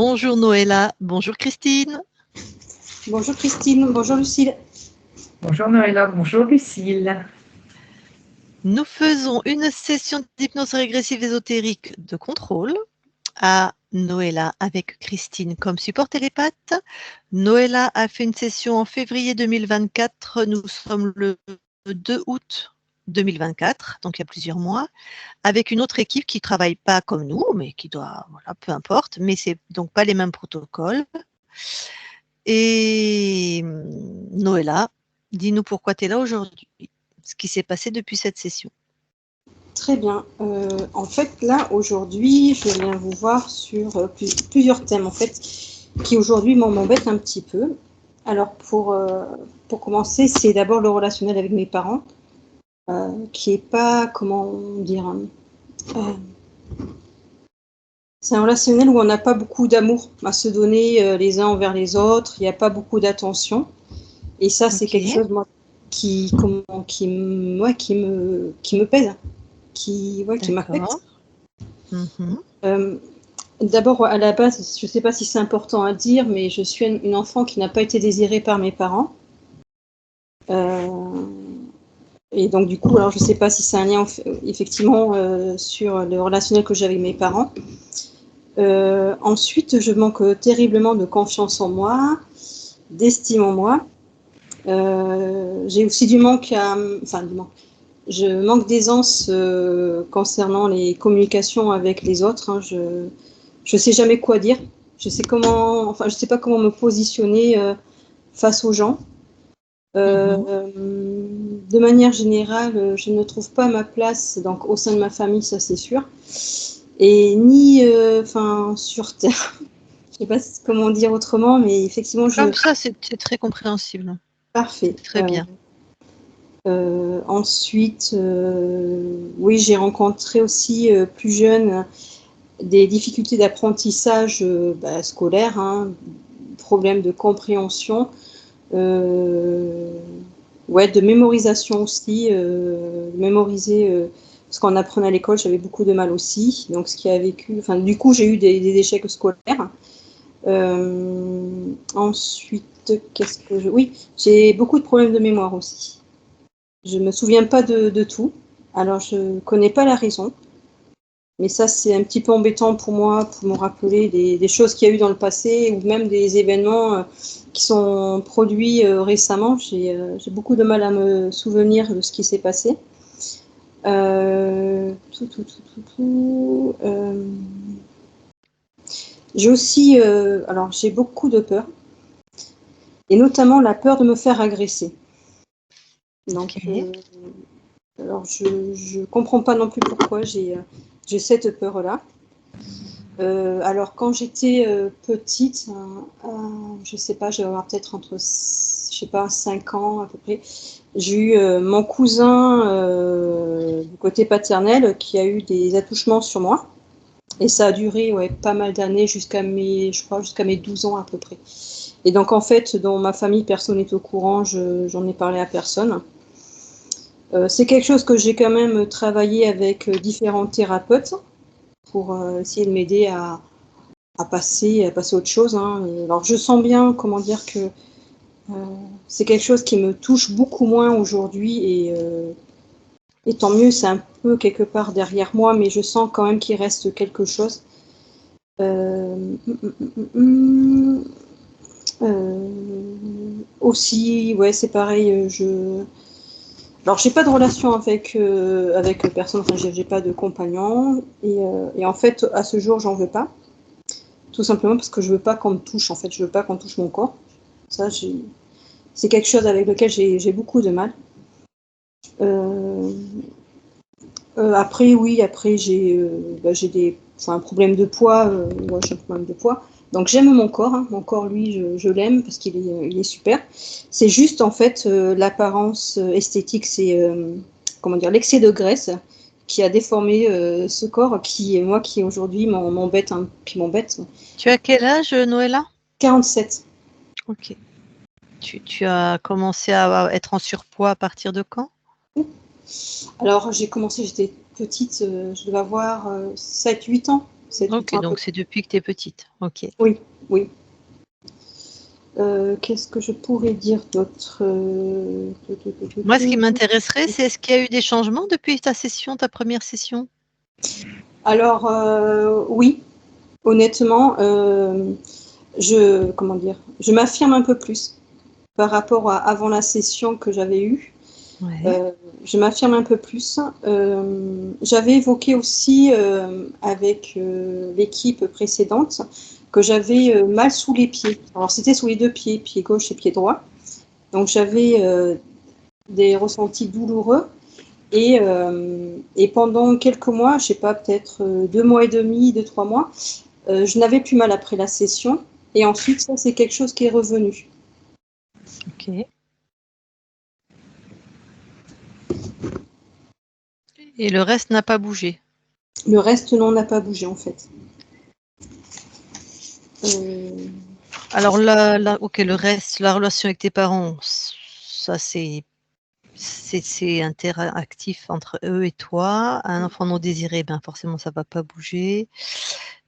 Bonjour Noëlla, bonjour Christine. Bonjour Christine, bonjour Lucille. Bonjour Noëlla, bonjour Lucille. Nous faisons une session d'hypnose régressive ésotérique de contrôle à Noëlla avec Christine comme support télépathe. Noëlla a fait une session en février 2024. Nous sommes le 2 août 2024, donc il y a plusieurs mois, avec une autre équipe qui ne travaille pas comme nous, mais qui doit, voilà, peu importe, mais c'est donc pas les mêmes protocoles. Et Noëlla, dis-nous pourquoi tu es là aujourd'hui, ce qui s'est passé depuis cette session. Très bien. En fait, là, aujourd'hui, je viens vous voir sur plusieurs thèmes, en fait, qui aujourd'hui m'embêtent un petit peu. Alors, pour commencer, c'est d'abord le relationnel avec mes parents, qui n'est pas, comment dire, c'est un relationnel où on n'a pas beaucoup d'amour à se donner les uns envers les autres, il n'y a pas beaucoup d'attention. Et ça, c'est quelque chose, moi, qui me pèse. Qui m'affecte. D'abord, à la base, je ne sais pas si c'est important à dire, mais je suis une enfant qui n'a pas été désirée par mes parents. Et donc, du coup, alors, je ne sais pas si c'est un lien, effectivement, sur le relationnel que j'ai avec mes parents. Ensuite, je manque terriblement de confiance en moi, d'estime en moi. J'ai aussi du manque je manque d'aisance concernant les communications avec les autres. Hein. Je sais jamais quoi dire. Je sais pas comment me positionner face aux gens. De manière générale, je ne trouve pas ma place donc au sein de ma famille, ça c'est sûr, et ni sur Terre. Je sais pas comment dire autrement, mais effectivement, comme ça, c'est très compréhensible. Parfait. Très bien. Ensuite, oui, j'ai rencontré aussi plus jeune des difficultés d'apprentissage scolaire, hein, problèmes de compréhension, de mémorisation aussi. Mémoriser ce qu'on apprenait à l'école, j'avais beaucoup de mal aussi. Donc, ce qui a vécu, du coup, j'ai eu des échecs scolaires. Ensuite, oui, j'ai beaucoup de problèmes de mémoire aussi. Je ne me souviens pas de tout. Alors, je ne connais pas la raison. Mais ça, c'est un petit peu embêtant pour moi, pour me rappeler des choses qu'il y a eu dans le passé ou même des événements qui sont produits récemment. J'ai beaucoup de mal à me souvenir de ce qui s'est passé. J'ai aussi... alors, j'ai beaucoup de peur. Et notamment la peur de me faire agresser. Donc, alors je comprends pas non plus pourquoi j'ai cette peur-là. Alors quand j'étais petite, je sais pas, je vais avoir peut-être entre 5 ans à peu près, j'ai eu mon cousin du côté paternel qui a eu des attouchements sur moi. Et ça a duré pas mal d'années jusqu'à mes 12 ans à peu près. Et donc en fait, dans ma famille, personne n'est au courant, j'en ai parlé à personne. C'est quelque chose que j'ai quand même travaillé avec différents thérapeutes pour essayer de m'aider à passer à autre chose. Hein. Alors je sens bien, comment dire, que c'est quelque chose qui me touche beaucoup moins aujourd'hui et tant mieux, c'est un peu quelque part derrière moi, mais je sens quand même qu'il reste quelque chose. Aussi, ouais, c'est pareil, alors, j'ai pas de relation avec personne, enfin, j'ai pas de compagnon, et en fait, à ce jour, j'en veux pas. Tout simplement parce que je veux pas qu'on me touche, en fait, je veux pas qu'on touche mon corps. Ça, c'est quelque chose avec lequel j'ai beaucoup de mal. Après, j'ai un problème de poids, j'ai un problème de poids. Donc j'aime mon corps, hein. Mon corps, lui, je l'aime parce qu'il est super. C'est juste en fait l'apparence esthétique, c'est l'excès de graisse qui a déformé ce corps qui aujourd'hui m'embête, hein, qui m'embête. Tu as quel âge, Noëlla? 47. Ok. Tu as commencé à être en surpoids à partir de quand? Alors j'ai commencé, j'étais petite, je devais avoir 7-8 ans. Ok, donc c'est depuis que tu es petite. Ok. Oui, oui. Qu'est-ce que je pourrais dire d'autre? Moi, ce qui m'intéresserait, c'est est-ce qu'il y a eu des changements depuis ta première session? Alors, oui, honnêtement, je m'affirme un peu plus par rapport à avant la session que j'avais eue. Ouais. Je m'affirme un peu plus. J'avais évoqué aussi avec l'équipe précédente que j'avais mal sous les pieds. Alors c'était sous les deux pieds, pied gauche et pied droit. Donc j'avais des ressentis douloureux et pendant quelques mois, je sais pas, peut-être 2 mois et demi, 2-3 mois, je n'avais plus mal après la session. Et ensuite, ça c'est quelque chose qui est revenu. Ok. Et le reste n'a pas bougé? Le reste, non, n'a pas bougé en fait. Alors ok, le reste, la relation avec tes parents, ça c'est interactif entre eux et toi. Un enfant non désiré, ben forcément ça va pas bouger.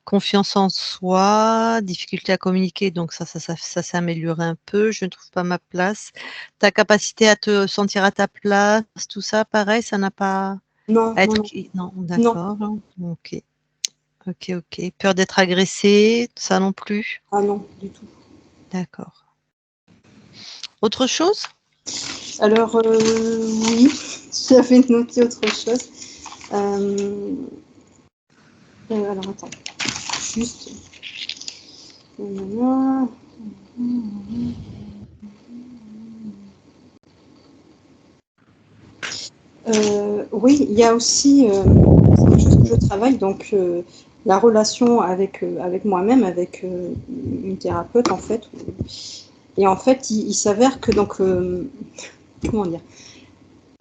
Confiance en soi, difficulté à communiquer, donc ça s'est amélioré un peu. Je ne trouve pas ma place. Ta capacité à te sentir à ta place, tout ça, pareil, ça n'a pas Non, à être non, non, non. d'accord. Ok. Ok, ok. Peur d'être agressé, ça non plus? Ah non, du tout. D'accord. Autre chose? Alors, oui, j'avais noté autre chose. Alors, attends. Juste. Oui, il y a aussi c'est quelque chose que je travaille, donc la relation avec moi-même, avec une thérapeute en fait. Et en fait, il s'avère que donc comment dire.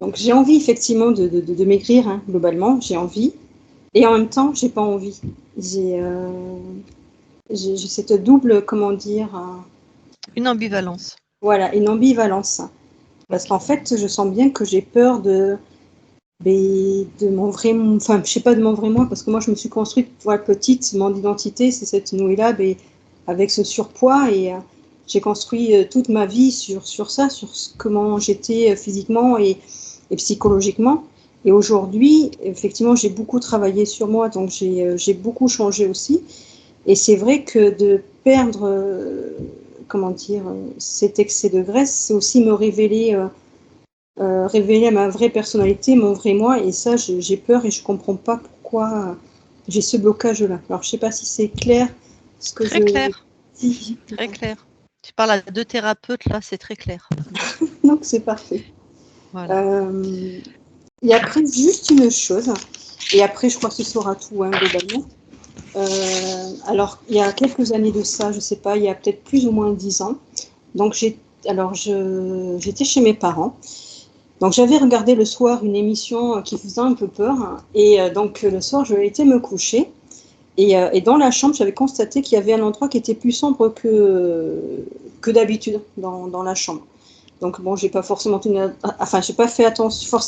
Donc j'ai envie effectivement de maigrir, hein, globalement, j'ai envie, et en même temps, j'ai pas envie. J'ai cette double, comment dire, Une ambivalence. voilà, une ambivalence. Parce qu'en fait, je sens bien que j'ai peur de mon vrai, enfin, je sais pas de mon vrai moi, parce que moi, je me suis construite pour être petite, mon identité, c'est cette Noëlla, avec ce surpoids, et j'ai construit toute ma vie sur ça, sur comment j'étais physiquement et psychologiquement. Et aujourd'hui, effectivement, j'ai beaucoup travaillé sur moi, donc j'ai beaucoup changé aussi. Et c'est vrai que de perdre, comment dire, cet excès de graisse, c'est aussi me révéler ma vraie personnalité, mon vrai moi. Et ça, j'ai peur et je comprends pas pourquoi j'ai ce blocage-là. Alors, je sais pas si c'est clair ce que Très je clair, dis. très clair. Tu parles à 2 thérapeutes, là, c'est très clair. Donc, c'est parfait. Voilà. Et après, juste une chose, et après, je crois que ce sera tout, hein, globalement. Alors, il y a quelques années de ça, je sais pas, il y a peut-être plus ou moins 10 ans. Donc, j'étais chez mes parents. Donc, j'avais regardé le soir une émission qui faisait un peu peur. Et donc, le soir, je été me coucher. Et dans la chambre, j'avais constaté qu'il y avait un endroit qui était plus sombre que d'habitude dans la chambre. Donc, bon, j'ai pas forcément j'ai pas fait attention,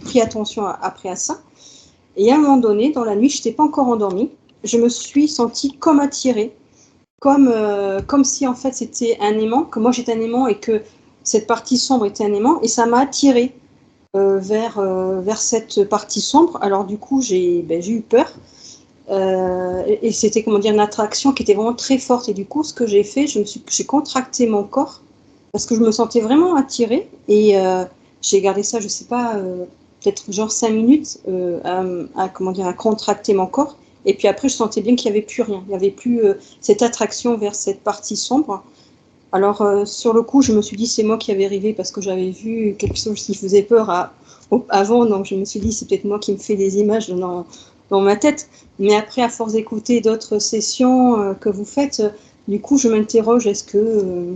pris attention après à ça. Et à un moment donné, dans la nuit, je n'étais pas encore endormie. Je me suis sentie comme attirée, comme si en fait c'était un aimant, que moi j'étais un aimant et que cette partie sombre était un aimant, et ça m'a attirée vers cette partie sombre. Alors du coup, j'ai eu peur. Et c'était, comment dire, une attraction qui était vraiment très forte. Et du coup, ce que j'ai fait, j'ai contracté mon corps parce que je me sentais vraiment attirée. Et j'ai gardé ça, je sais pas, peut-être genre 5 minutes comment dire, à contracter mon corps. Et puis après, je sentais bien qu'il n'y avait plus rien. Il n'y avait plus cette attraction vers cette partie sombre. Alors, sur le coup, je me suis dit, c'est moi qui avais rêvé parce que j'avais vu quelque chose qui faisait peur avant. Donc, je me suis dit, c'est peut-être moi qui me fais des images dans ma tête. Mais après, à force d'écouter d'autres sessions que vous faites, du coup, je m'interroge, est-ce que...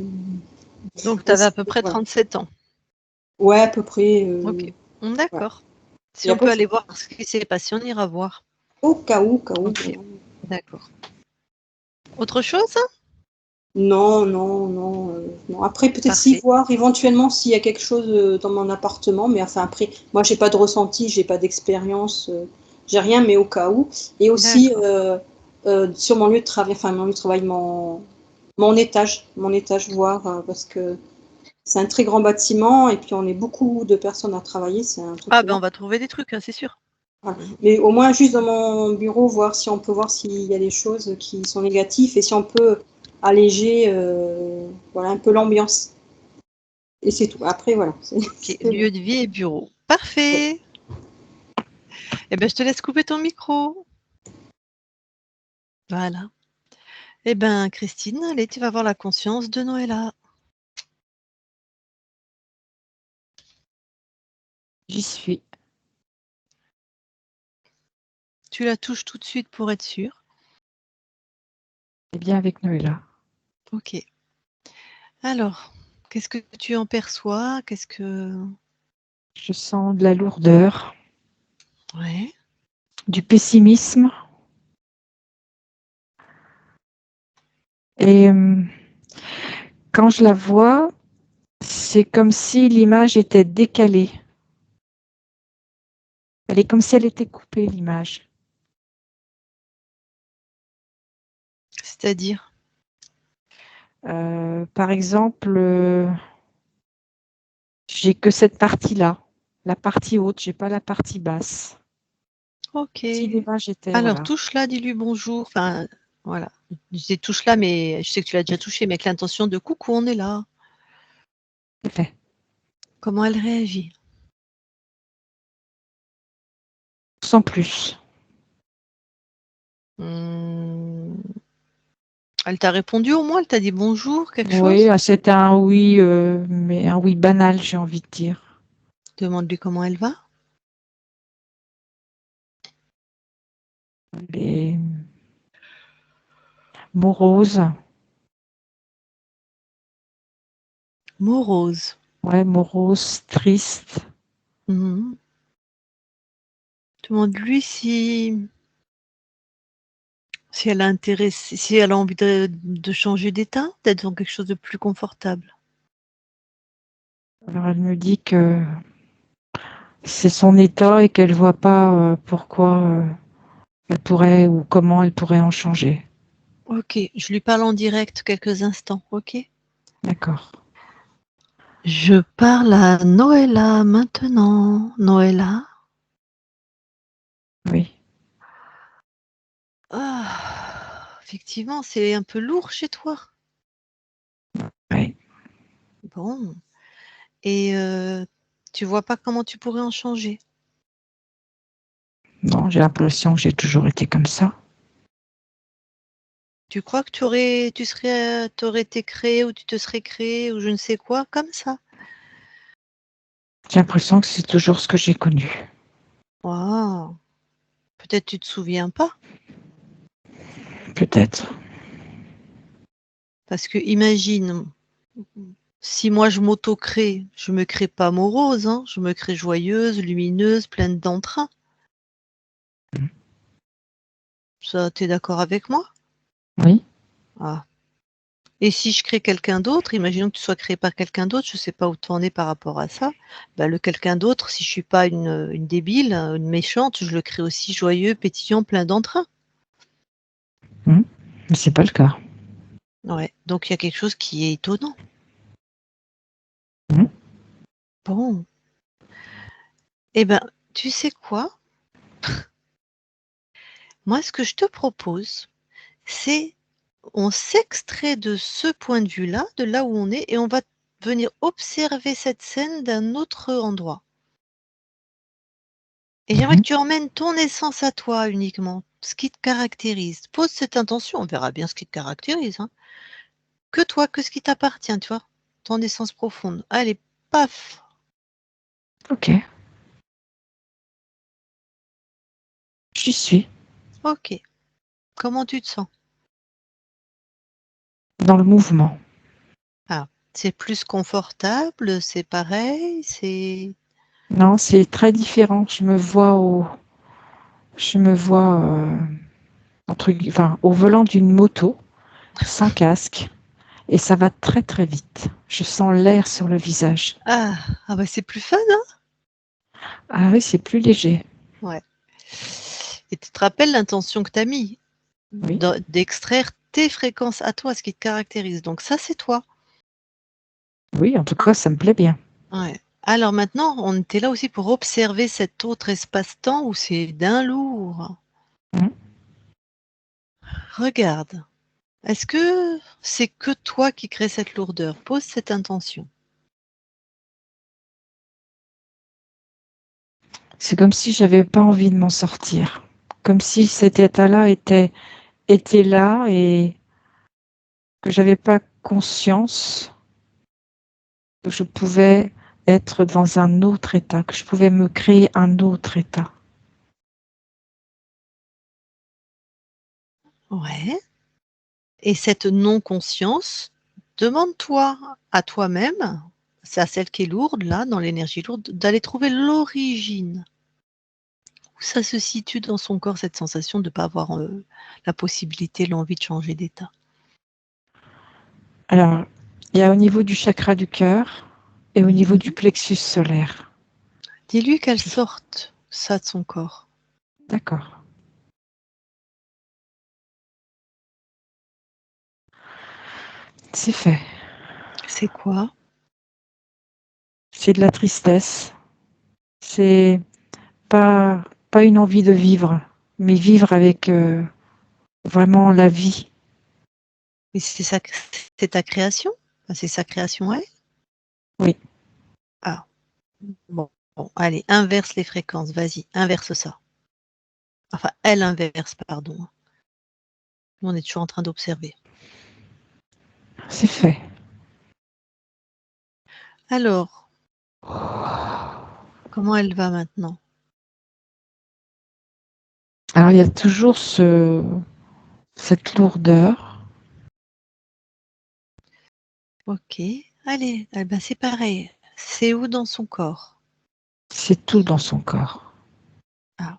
Donc, tu avais à peu près voilà. 37 ans. Ouais, à peu près. Ok. Ouais. D'accord. Si Et on peut après, aller voir ce qui s'est passé, on ira voir. au cas où. Ok. D'accord. Autre chose? Non. Non. Après, peut-être s'y Parfait. voir éventuellement s'il y a quelque chose dans mon appartement. Mais enfin, après, moi, j'ai pas de ressenti, j'ai pas d'expérience, j'ai rien, mais au cas où. Et aussi, D'accord. sur mon lieu de travail, enfin mon lieu de travail, mon étage, voir, parce que c'est un très grand bâtiment et puis on est beaucoup de personnes à travailler, c'est un truc Ah, ben énorme. on va trouver des trucs, hein, c'est sûr. Voilà. Mais au moins juste dans mon bureau, voir si on peut voir s'il y a des choses qui sont négatives et si on peut alléger voilà, un peu l'ambiance. Et c'est tout. Après, voilà. Ok, lieu de vie et bureau. Parfait. Eh ben, je te laisse couper ton micro. Voilà. Eh ben, Christine, allez, tu vas avoir la conscience de Noëlla. J'y suis. Tu la touches tout de suite pour être sûre. C'est bien avec Noëlla. Ok. Alors, qu'est-ce que tu en perçois? Qu'est-ce que... Je sens de la lourdeur, Ouais. du pessimisme. Et quand je la vois, c'est comme si l'image était décalée. Elle est comme si elle était coupée, l'image. C'est-à-dire? Par exemple, j'ai que cette partie-là, la partie haute, j'ai pas la partie basse. Ok. Si l'image était, Alors, voilà. touche-la, dis-lui bonjour. Enfin, voilà. Je dis touche-la, mais je sais que tu l'as déjà touché, mais avec l'intention de coucou, on est là. C'est fait. Comment elle réagit? Sans plus. Hmm. Elle t'a répondu au moins? Elle t'a dit bonjour, quelque Oui, chose? c'était un oui, mais un oui banal, j'ai envie de dire. Demande-lui comment elle va. Les morose. Morose. Ouais, morose, triste. Mhm. Demande-lui si elle a intérêt, si elle a envie de changer d'état, d'être dans quelque chose de plus confortable. Alors elle me dit que c'est son état et qu'elle voit pas pourquoi elle pourrait ou comment elle pourrait en changer. Ok, je lui parle en direct quelques instants, ok? D'accord. Je parle à Noëlla maintenant. Noëlla. Oui. Ah, effectivement, c'est un peu lourd chez toi. Oui. Bon. Et tu vois pas comment tu pourrais en changer. Non, j'ai l'impression que j'ai toujours été comme ça. Tu crois que t'aurais été créé ou tu te serais créé ou je ne sais quoi comme ça? J'ai l'impression que c'est toujours ce que j'ai connu. Waouh. Peut-être tu te souviens pas. Peut-être. Parce que imagine, si moi je m'auto-crée, je me crée pas morose, hein, je me crée joyeuse, lumineuse, pleine d'entrain. Ça, t'es d'accord avec moi? Oui. Ah. Et si je crée quelqu'un d'autre, imaginons que tu sois créé par quelqu'un d'autre, je sais pas où tu en es par rapport à ça. Bah, le quelqu'un d'autre, si je suis pas une débile, une méchante, je le crée aussi joyeux, pétillant, plein d'entrain. Mais c'est pas le cas. Ouais. Donc il y a quelque chose qui est étonnant. Hum. Bon. Eh ben, tu sais quoi? Moi, ce que je te propose, c'est on s'extrait de ce point de vue-là, de là où on est, et on va venir observer cette scène d'un autre endroit. Et j'aimerais que tu emmènes ton essence à toi uniquement, ce qui te caractérise. Pose cette intention, on verra bien ce qui te caractérise, hein. Que toi, que ce qui t'appartient, tu vois, ton essence profonde. Allez, paf! Ok. J'y suis. Ok. Comment tu te sens? Dans le mouvement. Ah, c'est plus confortable, c'est pareil, c'est... Non, c'est très différent. Je me vois au volant d'une moto, sans casque, et ça va très très vite. Je sens l'air sur le visage. Ah, ah bah c'est plus fun, hein? Ah oui, c'est plus léger. Ouais. Et tu te rappelles l'intention que tu as mis. Oui. d'extraire tes fréquences à toi, ce qui te caractérise. Donc ça, c'est toi. Oui, en tout cas, ça me plaît bien. Ouais. Alors maintenant, on était là aussi pour observer cet autre espace-temps où c'est d'un lourd. Mhm. Regarde. Est-ce que c'est que toi qui crée cette lourdeur? Pose cette intention. C'est comme si j'avais pas envie de m'en sortir. Comme si cet état-là était là et que j'avais pas conscience que je pouvais être dans un autre état, que je pouvais me créer un autre état. Ouais. Et cette non-conscience, demande-toi à toi-même, c'est à celle qui est lourde, là, dans l'énergie lourde, d'aller trouver l'origine. Où ça se situe dans son corps, cette sensation de ne pas avoir la possibilité, l'envie de changer d'état? Alors, il y a au niveau du chakra du cœur et au niveau du Mhm. plexus solaire. Dis-lui qu'elle sorte ça de son corps. D'accord. C'est fait. C'est quoi? C'est de la tristesse. C'est pas une envie de vivre, mais vivre avec vraiment la vie. Mais c'est ta création? Enfin, c'est sa création, elle? Oui. Ah, bon, bon, allez, inverse les fréquences, vas-y, inverse ça. Enfin, elle inverse, pardon. Nous, on est toujours en train d'observer. C'est fait. Alors, comment elle va maintenant? Alors, il y a toujours cette lourdeur. Ok, allez, eh ben, c'est pareil. C'est où dans son corps? C'est tout dans son corps. Ah.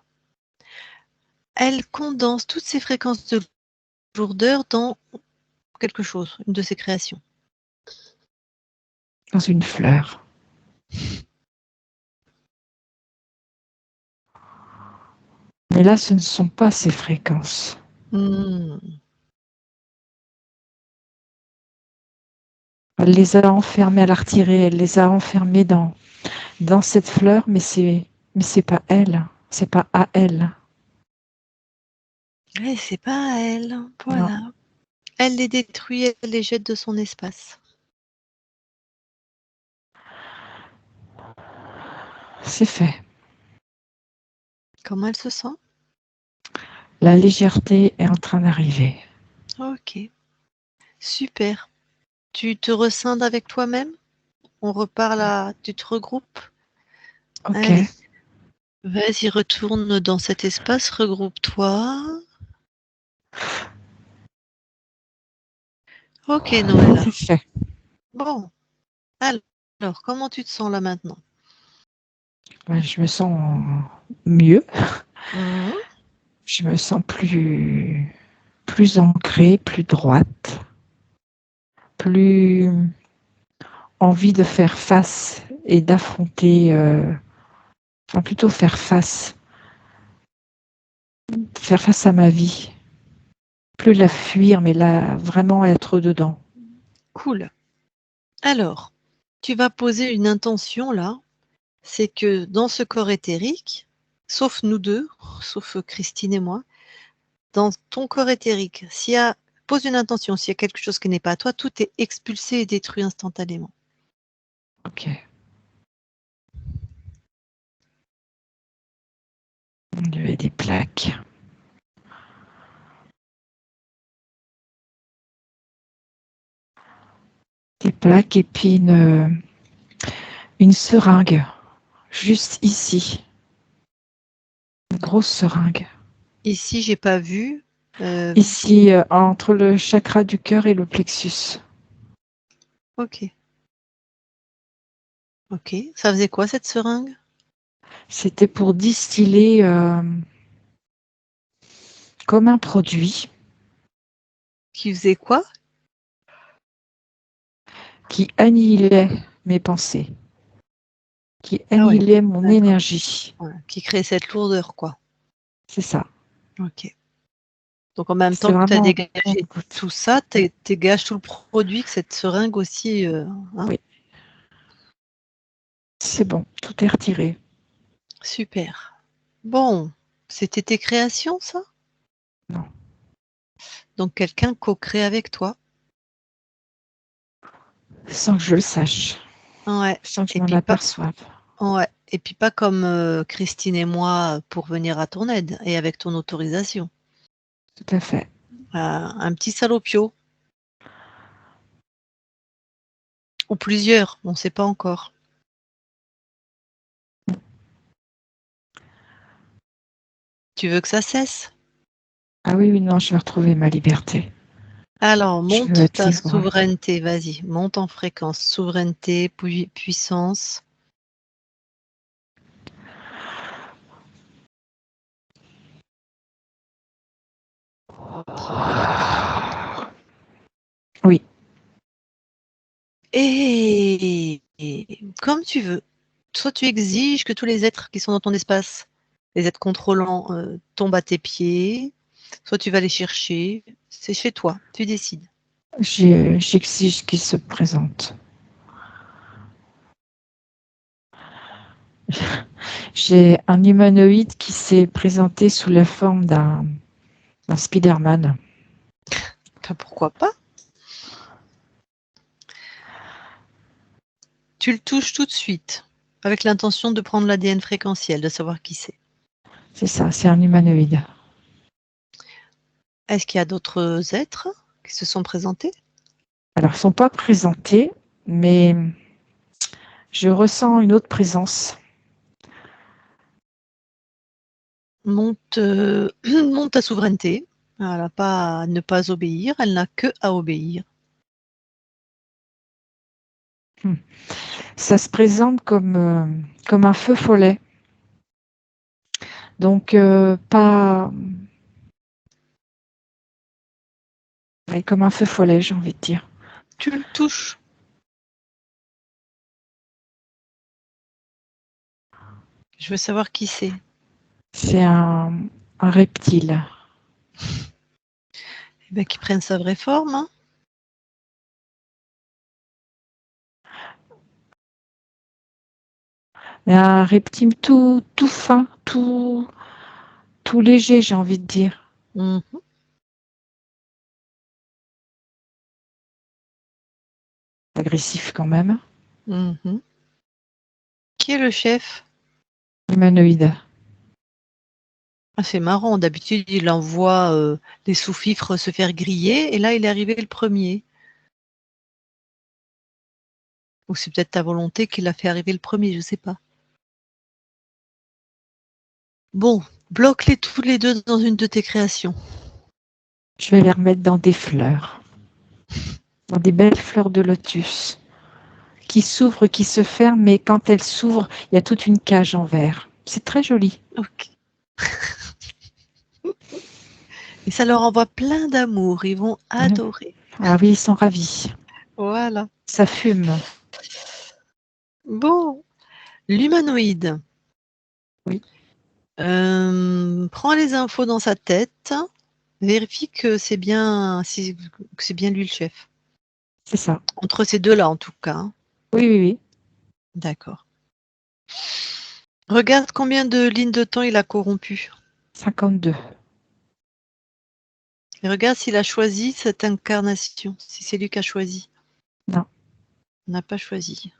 Elle condense toutes ces fréquences de lourdeur dans quelque chose, une de ses créations. Dans une fleur. Mais là, ce ne sont pas ces fréquences. Hmm. Elle les a enfermées, elle a retiré, elle les a enfermées dans cette fleur, mais c'est pas elle. C'est pas à elle. Ouais, c'est pas à elle, Non, voilà. Elle les détruit, elle les jette de son espace. c'est fait. Comment elle se sent? La légèreté est en train d'arriver. Ok, super. Tu te rescindes avec toi-même? On repart là, tu te regroupes? Ok. Allez, vas-y, retourne dans cet espace, regroupe-toi. Ok, Noëlla. C'est fait. Bon, alors, comment tu te sens là maintenant? Ouais, je me sens mieux. Mhm. Je me sens plus ancrée, plus droite, plus envie de faire face et d'affronter, enfin plutôt faire face à ma vie. Plus la fuir, mais là, vraiment être dedans. Cool. Alors, tu vas poser une intention là, c'est que dans ce corps éthérique, sauf nous deux, sauf Christine et moi, dans ton corps éthérique, pose une intention, s'il y a quelque chose qui n'est pas à toi, tout est expulsé et détruit instantanément. Ok. Il y avait des plaques. Des plaques et puis une seringue. Juste ici. Une grosse seringue. Ici, j'ai pas vu. euh, Ici, entre le chakra du cœur et le plexus. ok, ok. Ça faisait quoi cette seringue? C'était pour distiller comme un produit Qui faisait quoi? qui annihilait mes pensées, qui Ah ouais, annihilait mon d'accord. énergie. Ouais, qui crée cette lourdeur, quoi. C'est ça. Ok. Donc en même C'est temps que tu as vraiment dégagé tout ça, tu dégages tout le produit que cette seringue aussi. Hein. Oui. C'est bon, tout est retiré. Super. Bon, c'était tes créations, ça? Non. Donc quelqu'un co-crée avec toi. Sans que je le sache. Ouais. Sans que je Et m'en puis pas, aperçoive. ouais. Et puis pas comme Christine et moi pour venir à ton aide et avec ton autorisation. Tout à fait. Un petit salopio. Ou plusieurs, on ne sait pas encore. Tu veux que ça cesse? Ah oui, oui, non, je vais retrouver ma liberté. Alors, Je veux monte être ta libre. souveraineté, vas-y, monte en fréquence. Souveraineté, puissance. Oui. Et comme tu veux. Soit tu exiges que tous les êtres qui sont dans ton espace, les êtres contrôlants, tombent à tes pieds, soit tu vas les chercher. C'est chez toi, tu décides. J'exige qu'il se présente. J'ai un humanoïde qui s'est présenté sous la forme d'un Spider-Man. Ben, pourquoi pas? Tu le touches tout de suite, avec l'intention de prendre l'ADN fréquentiel, de savoir qui c'est. C'est ça, c'est un humanoïde. Est-ce qu'il y a d'autres êtres qui se sont présentés? Alors, ils ne sont pas présentés, mais je ressens une autre présence. Monte, monte ta souveraineté. Elle n'a pas à ne pas obéir, elle n'a que à obéir. Ça se présente comme un feu follet. Donc, pas... Ouais, comme un feu follet, j'ai envie de dire. Tu le touches. Je veux savoir qui c'est. C'est un reptile. Eh ben, qu'il prenne sa vraie forme. Hein. Mais un reptile tout fin, tout léger, j'ai envie de dire. Mhm. Agressif quand même. Mhm. Qui est le chef? Humanoïde. Ah, c'est marrant, d'habitude il envoie les sous-fifres se faire griller et là il est arrivé le premier. Ou c'est peut-être ta volonté qui l'a fait arriver le premier, je sais pas. Bon, bloque-les tous les deux dans une de tes créations. Je vais les remettre dans des fleurs. Dans des belles fleurs de lotus. Qui s'ouvrent, qui se ferment, mais quand elles s'ouvrent, il y a toute une cage en verre. C'est très joli. Ok. Et ça leur envoie plein d'amour, ils vont adorer. Ah oui, ils sont ravis. Voilà. Ça fume. Bon, l'humanoïde. Oui. Prends les infos dans sa tête, vérifie que c'est bien, que c'est bien lui le chef. C'est ça. Entre ces deux-là, en tout cas. Hein. Oui, oui, oui. D'accord. Regarde combien de lignes de temps il a corrompu. 52. Et regarde s'il a choisi cette incarnation, si c'est lui qui a choisi. Non. On n'a pas choisi.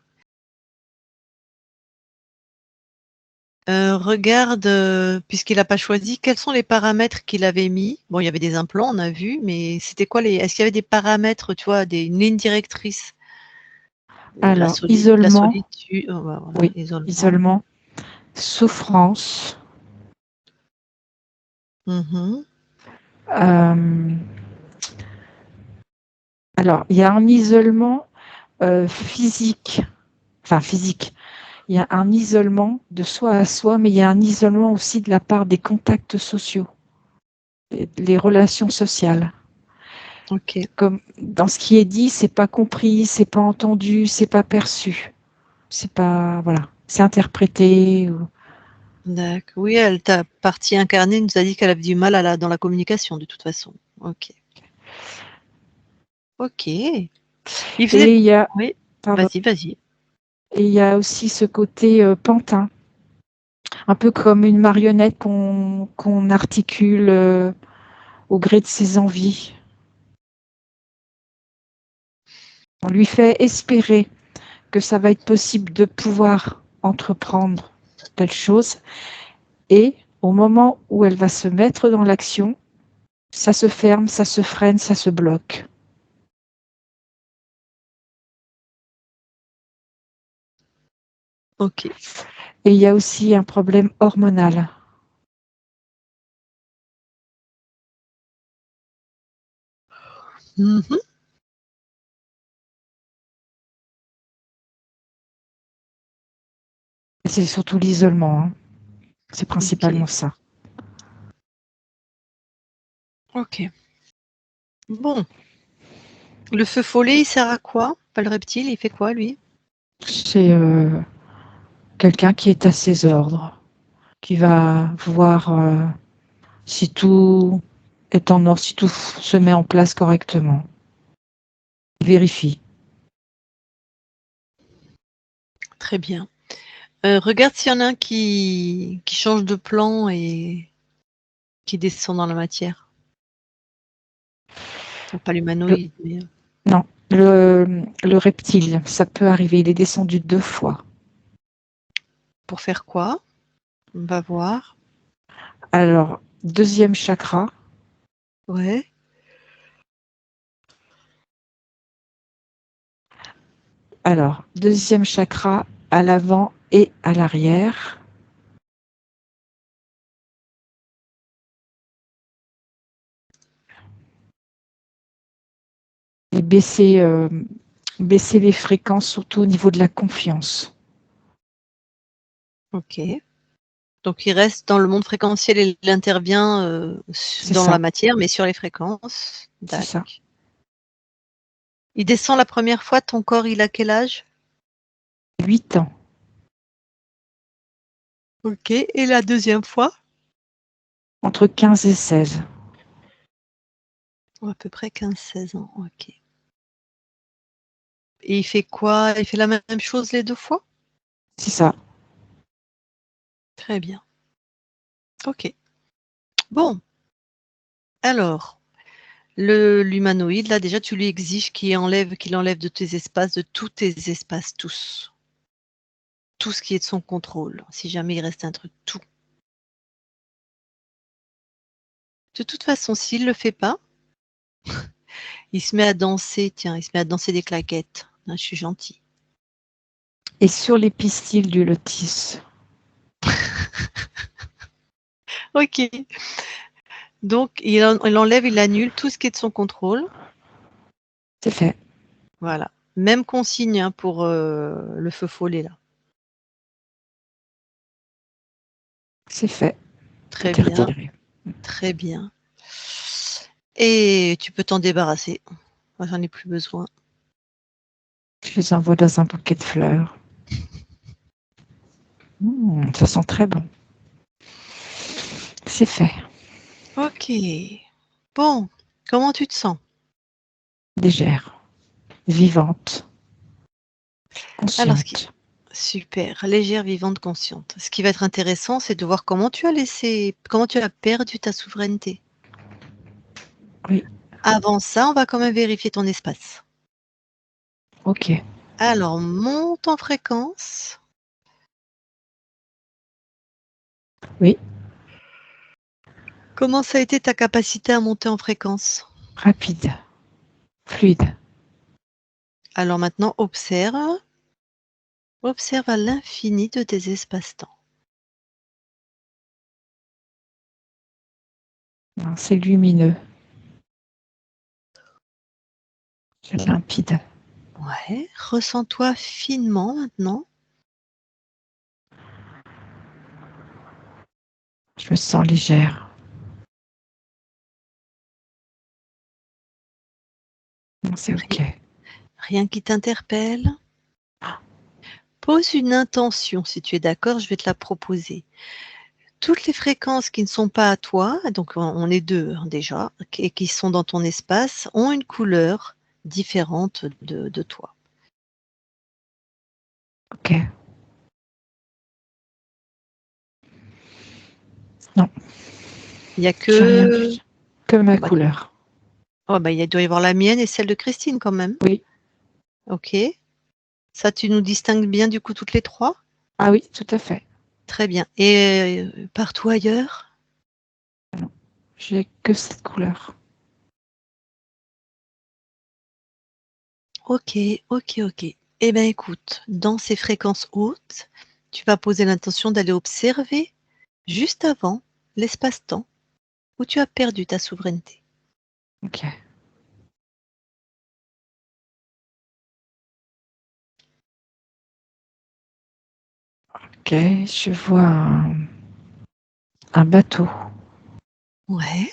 Regarde, puisqu'il n'a pas choisi, quels sont les paramètres qu'il avait mis? Bon, il y avait des implants, on a vu, mais c'était quoi les. Est-ce qu'il y avait des paramètres, tu vois, une ligne directrice? La Alors, isolement. solitude, oh, bah, voilà, Oui, isolement. isolement. Souffrance. Mhm. Alors, il y a un isolement physique. Enfin, physique. Il y a un isolement de soi à soi, mais il y a un isolement aussi de la part des contacts sociaux, les relations sociales. Ok. Comme dans ce qui est dit, c'est pas compris, c'est pas entendu, c'est pas perçu, c'est pas voilà, c'est interprété. D'accord. Oui, ta partie incarnée nous a dit qu'elle avait du mal dans la communication, de toute façon. Ok. Ok. Il faisait... Et il y a, Oui, pardon, vas-y. et il y a aussi ce côté pantin, un peu comme une marionnette qu'on articule au gré de ses envies. On lui fait espérer que ça va être possible de pouvoir entreprendre telle chose. Et au moment où elle va se mettre dans l'action, ça se ferme, ça se freine, ça se bloque. Ok. Et il y a aussi un problème hormonal. Mhm. C'est surtout l'isolement. Hein. C'est principalement ça. Ok. Bon. Le feu follet, il sert à quoi? Pas le reptile, il fait quoi, lui? C'est quelqu'un qui est à ses ordres, qui va voir si tout est en ordre, si tout se met en place correctement. Il vérifie. Très bien. Regarde s'il y en a un qui change de plan et qui descend dans la matière. Pas l'humanoïde, mais... Non, le reptile, ça peut arriver. Il est descendu 2 fois. Pour faire quoi? On va voir. Alors, 2e chakra. Ouais. Alors, 2e chakra à l'avant et à l'arrière. Et baisser les fréquences, surtout au niveau de la confiance. Ok. Donc il reste dans le monde fréquentiel et il intervient C'est dans ça, la matière, mais sur les fréquences. c'est ça. D'accord. Il descend la première fois, ton corps, il a quel âge? 8 ans. Ok. Et la deuxième fois? Entre 15 et 16. À peu près 15-16 ans. Ok. Et il fait quoi? Il fait la même chose les 2 fois? C'est ça. Très bien. Ok. Bon. Alors, l'humanoïde, là, déjà, tu lui exiges qu'il enlève de tes espaces, de tous tes espaces, tous. Tout ce qui est de son contrôle. Si jamais il reste un truc, tout. De toute façon, s'il ne le fait pas, il se met à danser, tiens, il se met à danser des claquettes. Ah, je suis gentille. Et sur les pistils du lotus. Ok. Donc, il enlève, il annule tout ce qui est de son contrôle. C'est fait. Voilà. Même consigne hein, pour le feu follet, là. C'est fait. Tout Très est bien. retiré. Très bien. Et tu peux t'en débarrasser. Moi, j'en ai plus besoin. Je les envoie dans un bouquet de fleurs. Ça sent très bon. C'est fait. Ok. Bon. Comment tu te sens? Légère. Vivante. Alors, Consciente. super, légère, vivante, consciente. Ce qui va être intéressant, c'est de voir comment tu as perdu ta souveraineté. Oui. Avant ça, on va quand même vérifier ton espace. Ok. Alors, monte en fréquence. Oui. Comment ça a été ta capacité à monter en fréquence? Rapide. Fluide. Alors maintenant, observe. Observe à l'infini de tes espaces-temps. C'est lumineux. C'est limpide. Ouais, ressens-toi finement maintenant. Je me sens légère. C'est ok. Rien qui t'interpelle. Pose une intention, si tu es d'accord, je vais te la proposer. toutes les fréquences qui ne sont pas à toi, donc on est deux déjà, et qui sont dans ton espace, ont une couleur différente de toi. Ok. Non. Il n'y a J'ai rien que... vu. Que ma Bah, couleur. il doit y avoir la mienne et celle de Christine quand même. Oui. Ok. Ça, tu nous distingues bien du coup toutes les trois? Ah oui, tout à fait. Très bien. Et partout ailleurs? Non. J'ai que cette couleur. Ok, ok, ok. Eh bien écoute, dans ces fréquences hautes, tu vas poser l'intention d'aller observer juste avant l'espace-temps où tu as perdu ta souveraineté. Ok. Ok, je vois un bateau. Ouais.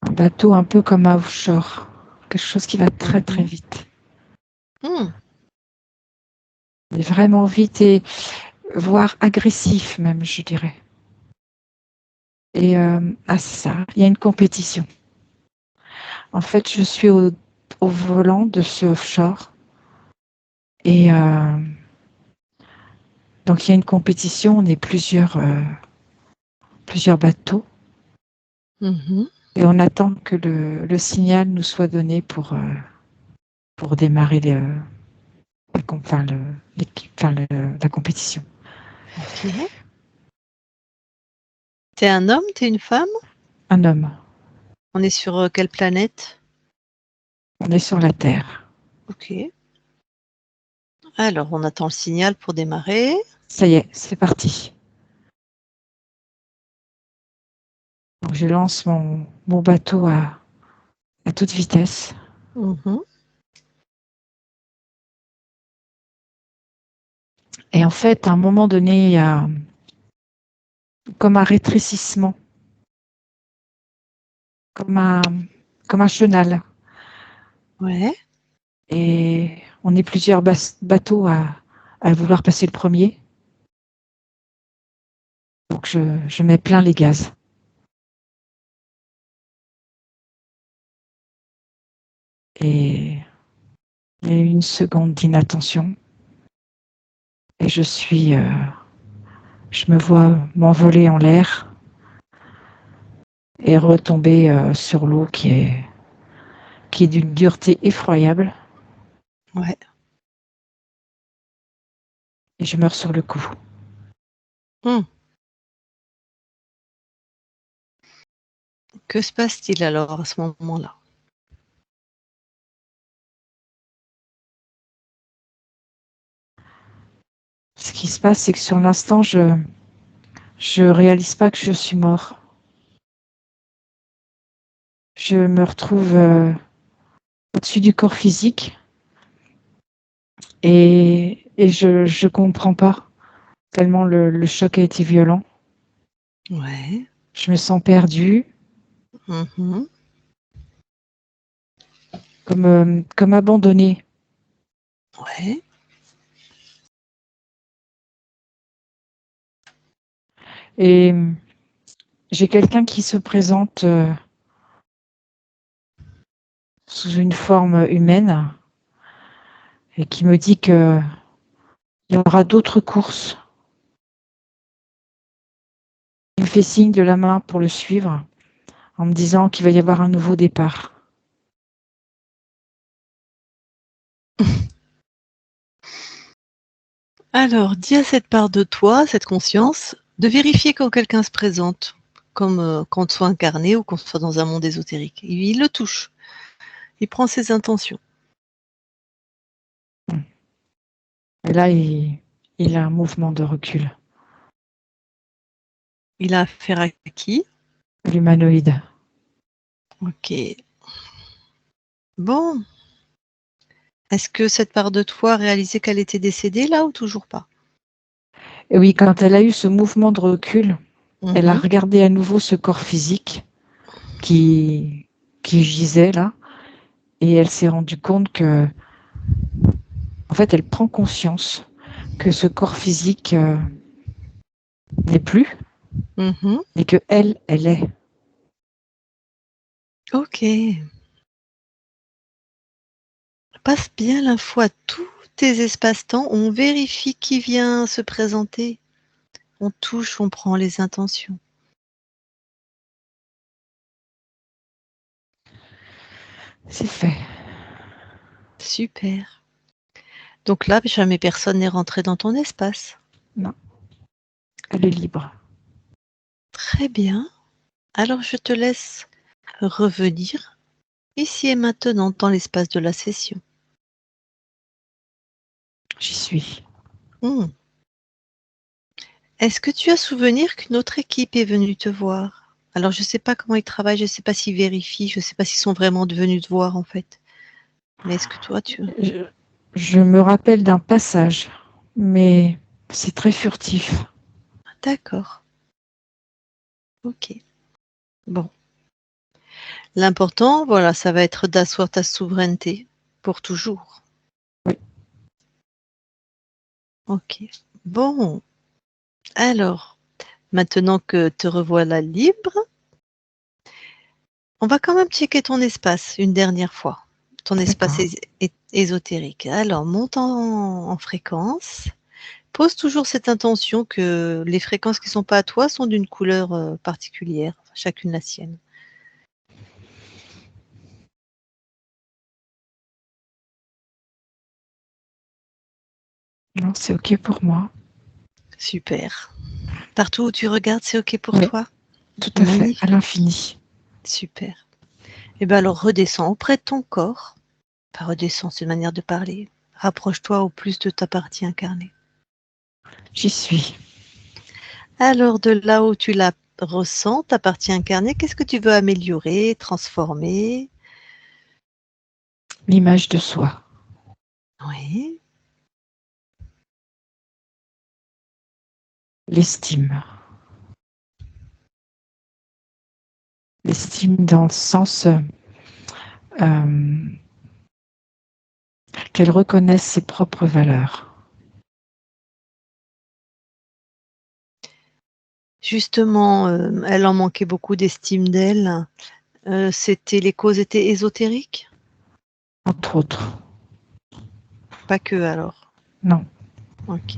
Un bateau un peu comme un offshore. Quelque chose qui va très très Mhm. vite. Hmm. Mais vraiment vite et voire agressif même, je dirais. Et c'est ça, il y a une compétition. En fait, je suis au volant de ce offshore et donc il y a une compétition, on est plusieurs bateaux Mhm. et on attend que le signal nous soit donné pour démarrer la compétition. Ok. T'es un homme, t'es une femme? Un homme, On est sur quelle planète? on est sur la Terre. Ok. Alors, on attend le signal pour démarrer. Ça y est, c'est parti. Donc je lance mon bateau à toute vitesse. Mhm. Et en fait, à un moment donné, il y a comme un rétrécissement, comme un, comme un chenal. Ouais. Et on est plusieurs bateaux à vouloir passer le premier. Donc je mets plein les gaz. Et il y a eu une seconde d'inattention. Et je me vois m'envoler en l'air et retomber sur l'eau qui est d'une dureté effroyable. Ouais. Et je meurs sur le coup. Hmm. Que se passe-t-il alors à ce moment-là? Ce qui se passe, c'est que sur l'instant, je réalise pas que je suis mort. Je me retrouve au-dessus du corps physique et je comprends pas tellement le choc a été violent. Ouais. Je me sens perdue, Mhm. comme abandonnée. Ouais. Et j'ai quelqu'un qui se présente sous une forme humaine et qui me dit que il y aura d'autres courses. Il me fait signe de la main pour le suivre en me disant qu'il va y avoir un nouveau départ. Alors, dis à cette part de toi, cette conscience, de vérifier quand quelqu'un se présente, comme quand on soit incarné ou qu'on soit dans un monde ésotérique. Il le touche, il prend ses intentions. Et là, il a un mouvement de recul. Il a affaire à qui? L'humanoïde. Ok. Bon. Est-ce que cette part de toi a réalisé qu'elle était décédée là ou toujours pas? Et oui, quand elle a eu ce mouvement de recul, elle a Mhm. regardé à nouveau ce corps physique qui, qui gisait là, et elle s'est rendue compte que, en fait, elle prend conscience que ce corps physique n'est plus, Mhm. et que elle est. Ok. Passe bien l'info à tous tes espaces-temps. On vérifie qui vient se présenter. On touche, on prend les intentions. C'est fait. Super. Donc là, jamais personne n'est rentré dans ton espace. Non, elle est libre. Très bien. Alors je te laisse revenir ici et maintenant dans l'espace de la session. J'y suis. Hmm. Est-ce que tu as souvenir qu'une autre équipe est venue te voir? Alors je ne sais pas comment ils travaillent, je ne sais pas s'ils vérifient, je ne sais pas s'ils sont vraiment venus te voir en fait. Mais est-ce que toi tu... Je me rappelle d'un passage, mais c'est très furtif. D'accord. Ok. Bon. L'important, voilà, ça va être d'asseoir ta souveraineté pour toujours. Oui. Ok. Bon. Alors, maintenant que te revoilà libre, on va quand même checker ton espace une dernière fois. Ton espace D'accord. ésotérique. Alors, monte en fréquence. Pose toujours cette intention que les fréquences qui ne sont pas à toi sont d'une couleur particulière, chacune la sienne. Non, c'est OK pour moi. Super. Partout où tu regardes, c'est OK pour Oui, toi? tout à fait, à Magnifique. l'infini. Super. Et bien alors redescends auprès de ton corps. Enfin, redescends, c'est une manière de parler. Rapproche-toi au plus de ta partie incarnée. J'y suis. Alors de là où tu la ressens, ta partie incarnée, qu'est-ce que tu veux améliorer, transformer? L'image de soi, Oui. l'estime. L'estime dans le sens qu'elle reconnaisse ses propres valeurs. Justement, elle en manquait beaucoup d'estime d'elle. Les causes étaient ésotériques? Entre autres. Pas que alors. Non, Ok.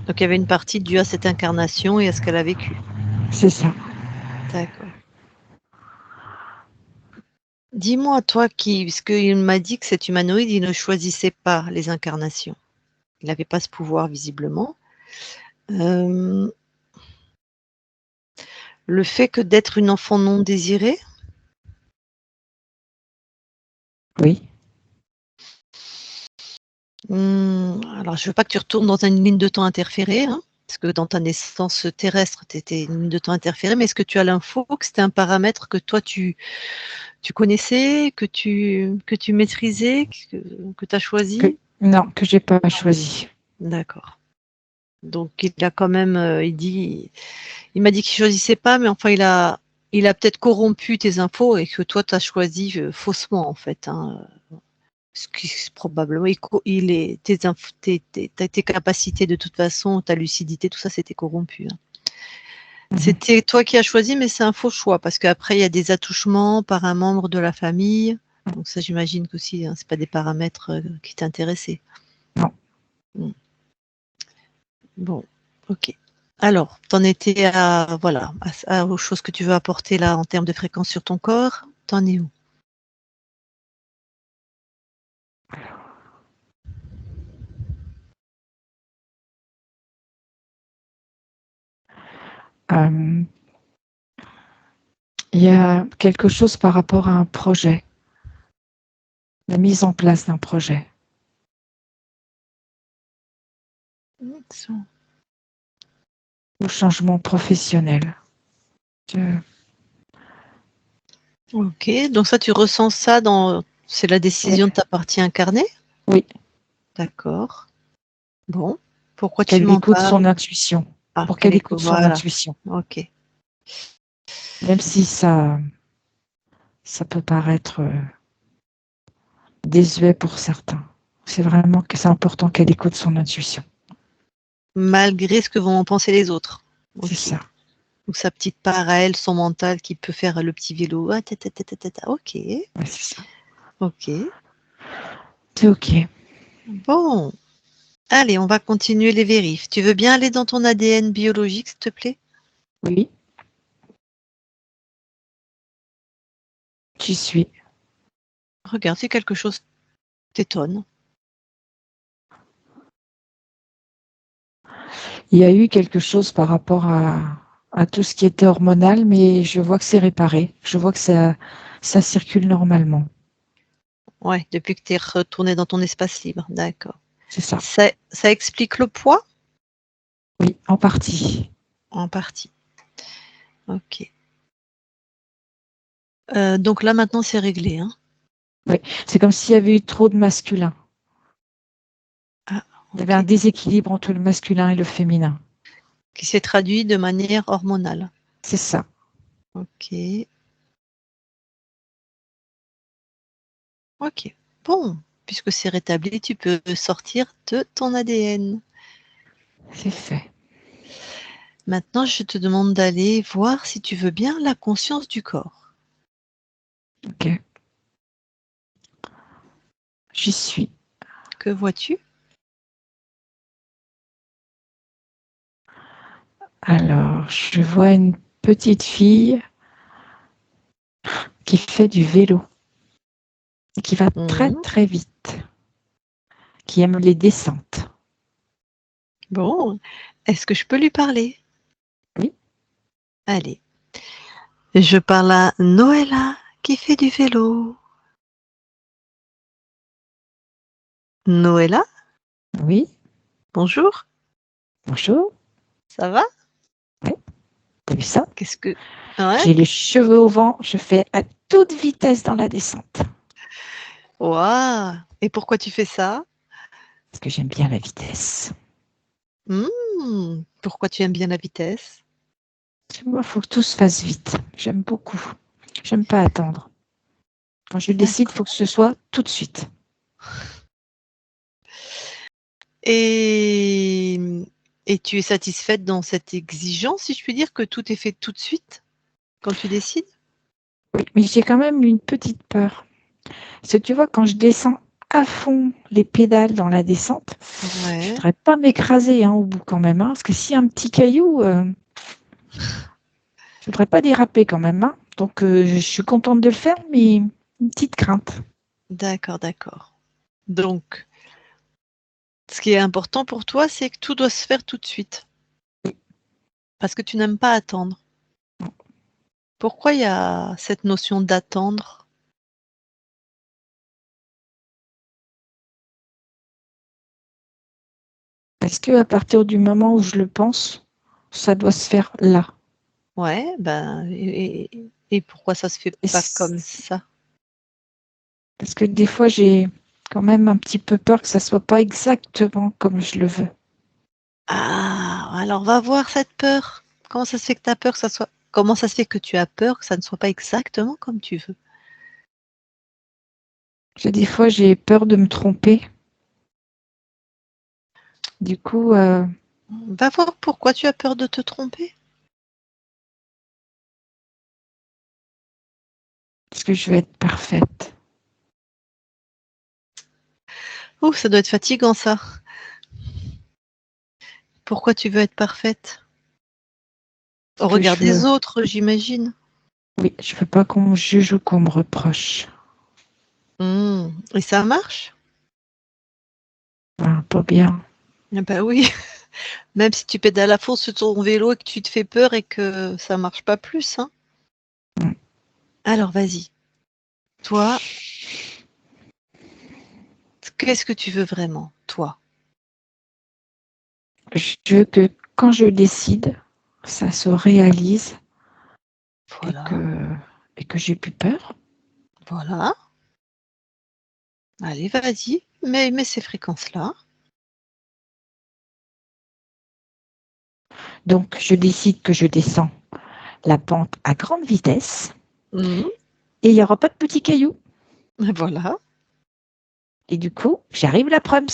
Donc il y avait une partie due à cette incarnation et à ce qu'elle a vécu. c'est ça. D'accord. Dis-moi, toi parce qu'il m'a dit que cet humanoïde, il ne choisissait pas les incarnations. Il n'avait pas ce pouvoir visiblement. Euh, le fait que d'être une enfant non désirée, Oui, alors je veux pas que tu retournes dans une ligne de temps interférée, hein, parce que dans ta naissance terrestre, tu étais une ligne de temps interférée, mais est-ce que tu as l'info que c'était un paramètre que toi tu connaissais, que tu maîtrisais, que tu as choisi? non, que j'ai pas choisi. D'accord. Donc il a quand même, il m'a dit qu'il choisissait pas, mais enfin il a peut-être corrompu tes infos et que toi tu as choisi faussement en fait, hein. Ce qui probablement tes capacités de toute façon, ta lucidité, tout ça c'était corrompu, hein. Mhm. C'était toi qui as choisi, mais c'est un faux choix parce qu'après il y a des attouchements par un membre de la famille. Donc ça j'imagine qu'aussi, hein, c'est pas des paramètres qui t'intéressaient. Non. Mm. Bon, ok. Alors, t'en étais voilà, aux choses que tu veux apporter là en termes de fréquence sur ton corps. T'en es où? Euh, il y a quelque chose par rapport à un projet, la mise en place d'un projet. Au changement professionnel. Ok, donc ça, tu ressens ça c'est la Oui. décision de ta partie incarnée? Oui, D'accord. Bon, pourquoi tu qu'elle m'en écoute parles? son intuition. Ah, Pour qu'elle écoute son voilà. intuition. Ok. Même si ça peut paraître désuet pour certains. C'est vraiment que c'est important qu'elle écoute son intuition. malgré ce que vont en penser les autres. C'est Ok. ça. Ou sa petite part à elle, son mental qui peut faire le petit vélo. Ah, Ok, Ouais, c'est ça. ok. C'est OK. Bon, allez, on va continuer les vérifs. Tu veux bien aller dans ton ADN biologique, s'il te plaît? Oui, j'y suis. Regarde si quelque chose t'étonne. Il y a eu quelque chose par rapport à tout ce qui était hormonal, mais je vois que c'est réparé. Je vois que ça circule normalement. Ouais, depuis que tu es retourné dans ton espace libre. D'accord. C'est ça. Ça explique le poids? Oui, en partie. En partie. Ok. Donc là, maintenant, c'est réglé, hein? Oui, c'est comme s'il y avait eu trop de masculin. Ah, Il y avait un ok. déséquilibre entre le masculin et le féminin. Qui s'est traduit de manière hormonale. C'est ça. Ok. Ok. Bon, puisque c'est rétabli, tu peux sortir de ton ADN. C'est fait. Maintenant, je te demande d'aller voir si tu veux bien la conscience du corps. OK. J'y suis. Que vois-tu? Alors, je vois une petite fille qui fait du vélo, qui va très Mhm. très vite, qui aime les descentes. Bon, est-ce que je peux lui parler? Oui, Allez. Je parle à Noëlla qui fait du vélo. Noëlla, oui. bonjour, Bonjour. ça va? Oui, t'as vu ça? Qu'est-ce que... Ouais? J'ai les cheveux au vent, je fais à toute vitesse dans la descente. Waouh! Et pourquoi tu fais ça? Parce que j'aime bien la vitesse. Pourquoi tu aimes bien la vitesse? Moi, il faut que tout se fasse vite. J'aime beaucoup. J'aime pas attendre. Quand je décide, il faut D'accord. que ce soit tout de suite. Et, et tu es satisfaite dans cette exigence, si je puis dire, que tout est fait tout de suite quand tu décides? Oui, mais j'ai quand même une petite peur. Parce que tu vois, quand je descends à fond les pédales dans la descente, je Ouais, voudrais pas m'écraser au bout quand même. Parce que s'il y a un petit caillou, je voudrais pas déraper quand même. Donc, je suis contente de le faire, mais une petite crainte. d'accord, d'accord. Donc, ce qui est important pour toi, c'est que tout doit se faire tout de suite, parce que tu n'aimes pas attendre. Pourquoi il y a cette notion d'attendre? Parce que à partir du moment où je le pense, ça doit se faire là. Ouais, ben, et pourquoi ça se fait Et pas comme ça? parce que des fois, j'ai quand même un petit peu peur que ça soit pas exactement comme je le veux. Ah, alors va voir cette peur. Comment ça se fait que tu as peur que ça soit comment ça se fait que tu as peur que ça ne soit pas exactement comme tu veux? Des fois, j'ai peur de me tromper. Du coup, Va voir pourquoi tu as peur de te tromper. parce que je vais être parfaite. Ouh, ça doit être fatigant ça. Pourquoi tu veux être parfaite? Au Parce que regard je veux, des autres, j'imagine. oui, je veux pas qu'on me juge ou qu'on me reproche. Et ça marche? Voilà, pas bien. Ah bah oui, même si tu pédales à fond sur ton vélo et que tu te fais peur et que ça marche pas plus, hein. Mm. Alors vas-y, toi, qu'est-ce que tu veux vraiment, toi? Je veux que quand je décide, ça se réalise et Voilà, que, et que j'ai plus peur. voilà. Allez, vas-y, mets ces fréquences-là. Donc, je décide que je descends la pente à grande vitesse Mmh. et il n'y aura pas de petits cailloux. Voilà. Et du coup, j'arrive la prums.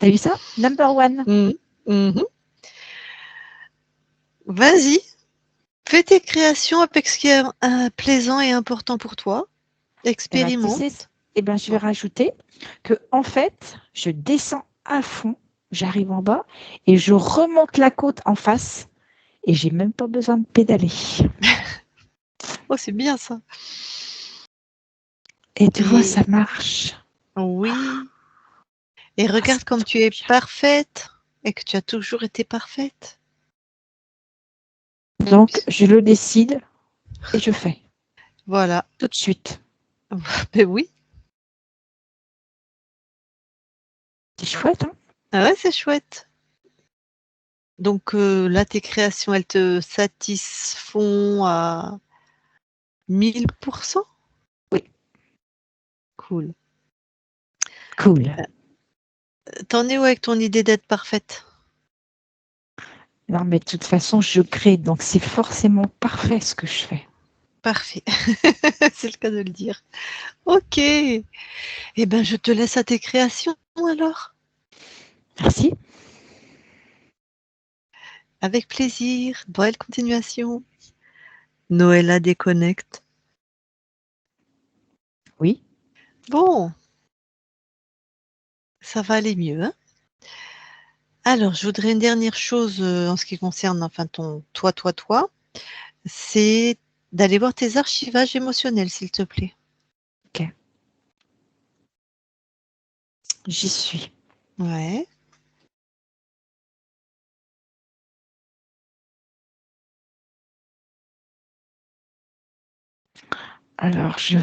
T'as vu ça? Number one. Mhm. Vas-y, fais tes créations avec ce qui est plaisant et important pour toi. Expérimente. Je vais rajouter que, en fait, je descends à fond, j'arrive en bas et je remonte la côte en face et j'ai même pas besoin de pédaler. Oh, c'est bien ça. Et tu vois, ça marche. Oui. Et regarde c'est comme trop tu es bien. parfaite et que tu as toujours été parfaite. Donc, je le décide et je fais Voilà. tout de suite. Ben oui. C'est chouette, hein? Ah ouais, c'est chouette. Donc là, tes créations, elles te satisfont à 1000%? Oui. Cool. Cool. T'en es où avec ton idée d'être parfaite? Non, mais de toute façon, je crée, donc c'est forcément parfait ce que je fais. Parfait. C'est le cas de le dire. Ok. Eh ben, je te laisse à tes créations alors. Merci. Avec plaisir. Belle continuation. Noëlla déconnecte. Oui. Bon, ça va aller mieux, hein? Alors, je voudrais une dernière chose en ce qui concerne, enfin, toi, c'est d'aller voir tes archivages émotionnels, s'il te plaît. Ok. J'y suis. Ouais. Alors, je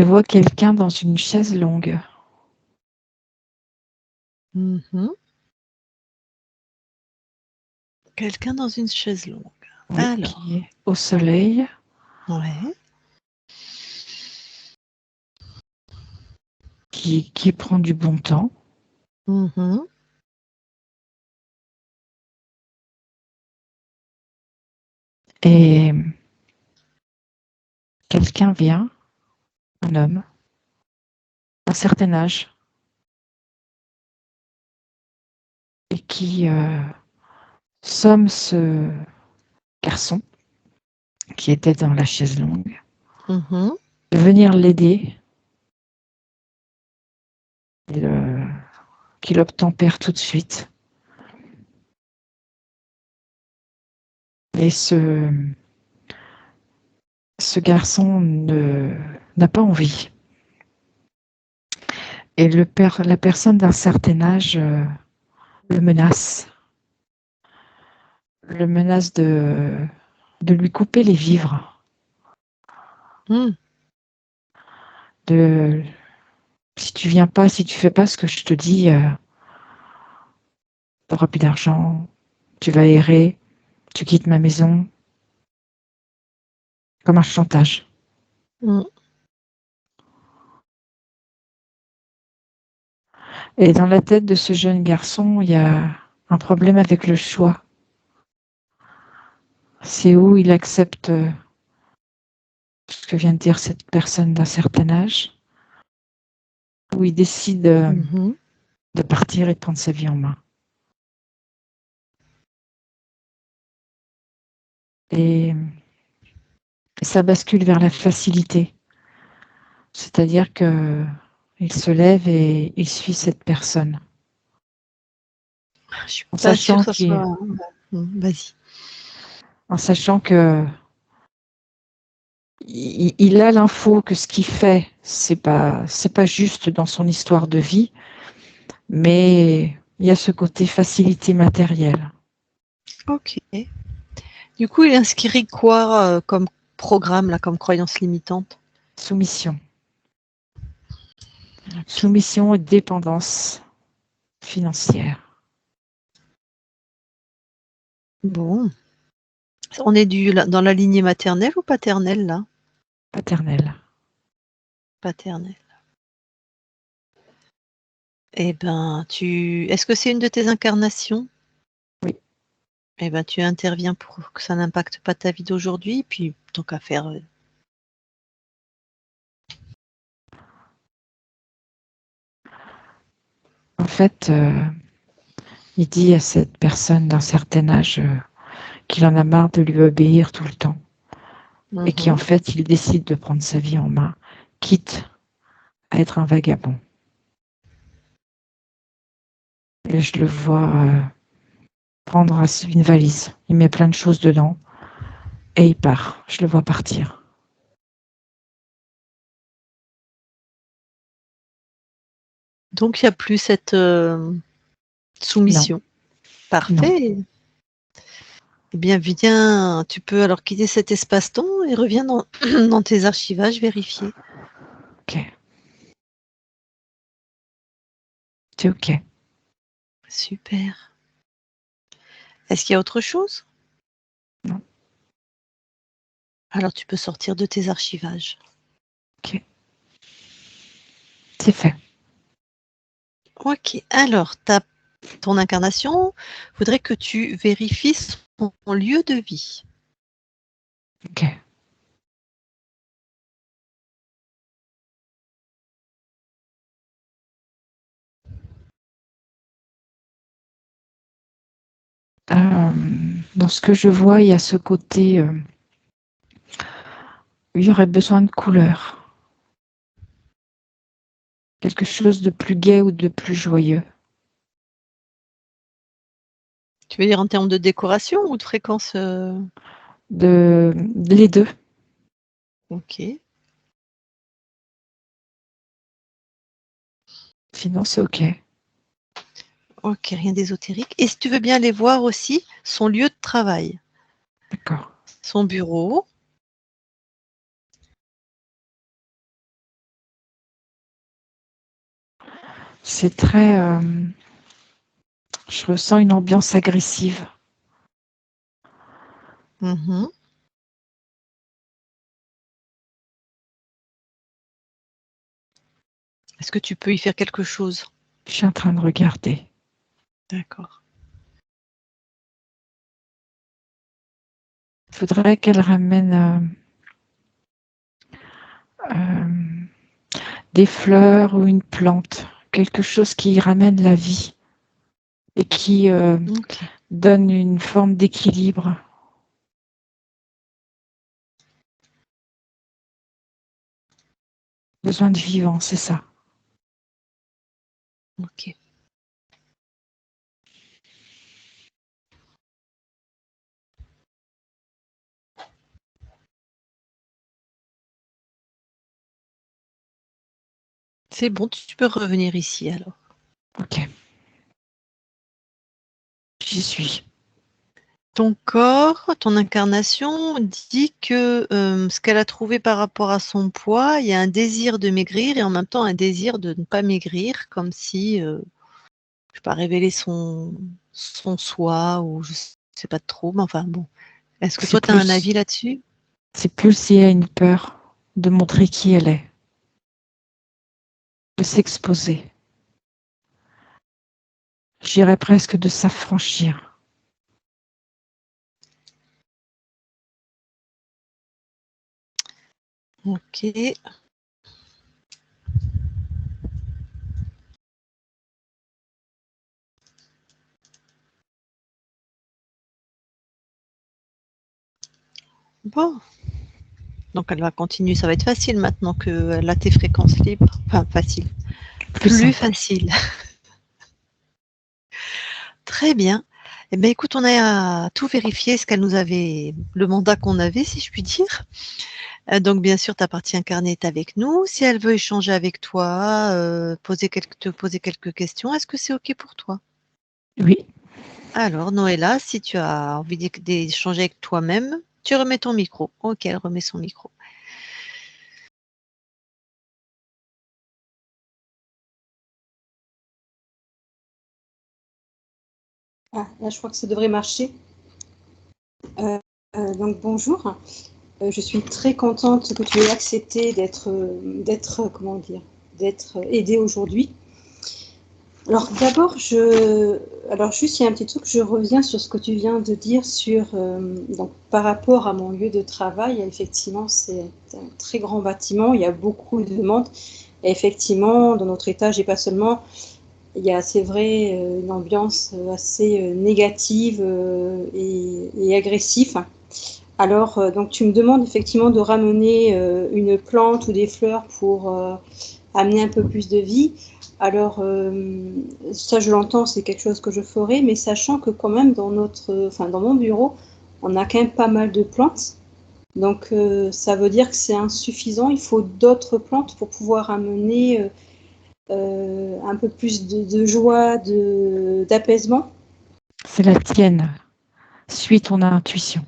vois quelqu'un dans une chaise longue. Mhm. Quelqu'un dans une chaise longue. Oui, Alors, qui est au soleil, ouais. qui prend du bon temps. Mhm. Et quelqu'un vient, un homme, d'un certain âge, et qui somme ce garçon qui était dans la chaise longue Mhm. de venir l'aider, et qu'il obtempère tout de suite. Et ce garçon n'a pas envie. Et la personne d'un certain âge le menace. Le menace de lui couper les vivres. Mhm. Si tu viens pas, si tu fais pas ce que je te dis, tu n'auras plus d'argent, tu vas errer, tu quittes ma maison. Comme un chantage. Mhm. Et dans la tête de ce jeune garçon, il y a un problème avec le choix. C'est où il accepte ce que vient de dire cette personne d'un certain âge, où il décide Mhm. de partir et de prendre sa vie en main. Et ça bascule vers la facilité. C'est-à-dire que il se lève et il suit cette personne. Je suis En pas sûre sachant que ça qu'il, soit. Vas-y. en sachant que il a l'info que ce qu'il fait, c'est pas juste dans son histoire de vie, mais il y a ce côté facilité matérielle. Ok. Du coup, il inscrit quoi comme programme, là, comme croyance limitante? Soumission. Ok. Soumission et dépendance financière. Bon. On est dans la lignée maternelle ou paternelle, là? Paternelle. Paternelle. Eh ben, est-ce que c'est une de tes incarnations? Oui. Eh ben, tu interviens pour que ça n'impacte pas ta vie d'aujourd'hui, puis tant qu'à faire. En fait, il dit à cette personne d'un certain âge qu'il en a marre de lui obéir tout le temps et qu'en fait, il décide de prendre sa vie en main, quitte à être un vagabond. Et je le vois prendre une valise. Il met plein de choses dedans et il part. Je le vois partir. Donc, il n'y a plus cette soumission. Non. Parfait. Eh bien, viens, tu peux alors quitter cet espace-temps et reviens dans, dans tes archivages vérifier. Ok. C'est ok. Super. Est-ce qu'il y a autre chose? Non. Alors, tu peux sortir de tes archivages. Ok. C'est fait. Ok. Alors, ton incarnation voudrait que tu vérifies son lieu de vie. Ok. Dans ce que je vois, il y a ce côté où il y aurait besoin de couleurs. Quelque chose de plus gai ou de plus joyeux. Tu veux dire en termes de décoration ou de fréquence Les deux. Ok. Sinon, c'est ok. Ok, rien d'ésotérique. Et si tu veux bien aller voir aussi son lieu de travail, D'accord. son bureau. C'est très... je ressens une ambiance agressive. Mhm. Est-ce que tu peux y faire quelque chose? Je suis en train de regarder. D'accord. Il faudrait qu'elle ramène des fleurs ou une plante. Quelque chose qui ramène la vie et qui Ok. donne une forme d'équilibre. Besoin de vivant, c'est ça. Ok. C'est bon, tu peux revenir ici alors. Ok. J'y suis. Ton corps, ton incarnation dit que ce qu'elle a trouvé par rapport à son poids, il y a un désir de maigrir et en même temps un désir de ne pas maigrir, comme si, je sais pas, révéler son soi ou je sais pas trop, mais enfin bon. Est-ce que C'est toi, tu as un plus, avis là-dessus? c'est plus s'il y a une peur de montrer qui elle est, de s'exposer. J'irais presque de s'affranchir. Ok. Bon. Donc elle va continuer, ça va être facile maintenant qu'elle a tes fréquences libres. Enfin, facile. Plus Plus simple. facile. Très bien. Eh bien, écoute, on a tout vérifié, ce qu'elle nous avait, le mandat qu'on avait, si je puis dire. Donc, bien sûr, ta partie incarnée est avec nous. Si elle veut échanger avec toi, te poser quelques questions, est-ce que c'est OK pour toi? Oui. Alors, Noëlla, si tu as envie d'échanger avec toi-même, tu remets ton micro. OK, elle remet son micro. Ah, là, je crois que ça devrait marcher. Donc, bonjour. Je suis très contente que tu aies accepté d'être aidée aujourd'hui. Alors d'abord, juste il y a un petit truc, je reviens sur ce que tu viens de dire donc par rapport à mon lieu de travail. Effectivement, c'est un très grand bâtiment, il y a beaucoup de monde. Et effectivement, dans notre étage, et pas seulement, il y a, c'est vrai, une ambiance assez négative et agressive. Alors, donc tu me demandes effectivement de ramener une plante ou des fleurs pour amener un peu plus de vie. Alors, ça je l'entends, c'est quelque chose que je ferai, mais sachant que quand même dans dans mon bureau, on a quand même pas mal de plantes. Donc, ça veut dire que c'est insuffisant. Il faut d'autres plantes pour pouvoir amener un peu plus de joie, d'apaisement. C'est la tienne. Suis ton intuition.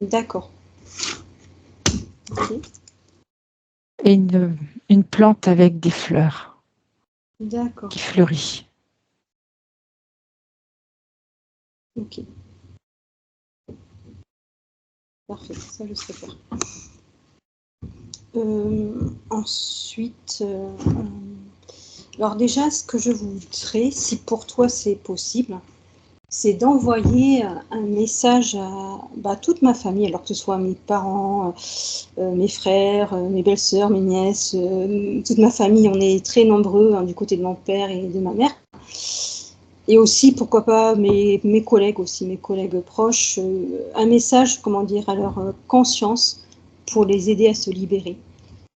D'accord. Ok. Et une plante avec des fleurs D'accord. qui fleurit. Ok. Parfait. Ça, je sais faire. Ensuite, alors déjà, ce que je voudrais, si pour toi c'est possible, c'est d'envoyer un message à toute ma famille, alors que ce soit mes parents, mes frères, mes belles-sœurs, mes nièces, toute ma famille, on est très nombreux hein, du côté de mon père et de ma mère. Et aussi, pourquoi pas, mes collègues aussi, mes collègues proches, un message, comment dire, à leur conscience pour les aider à se libérer.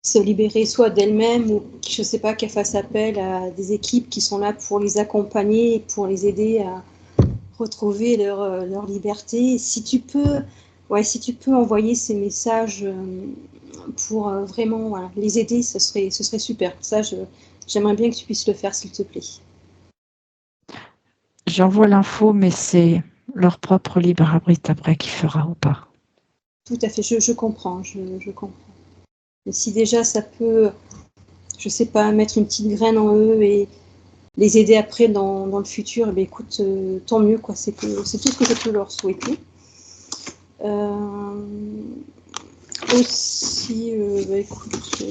Se libérer soit d'elles-mêmes ou, je ne sais pas, qu'elles fassent appel à des équipes qui sont là pour les accompagner et pour les aider à retrouver leur liberté. Si tu peux, si tu peux envoyer ces messages pour vraiment voilà, les aider, ce serait super. Ça, j'aimerais bien que tu puisses le faire, s'il te plaît. J'envoie l'info, mais c'est leur propre libre arbitre après qui fera ou pas. Tout à fait, je comprends, je comprends. Mais si déjà ça peut, je sais pas, mettre une petite graine en eux et les aider après dans le futur, eh bien, écoute, tant mieux, quoi. C'est tout ce que je peux leur souhaiter. Aussi, écoute,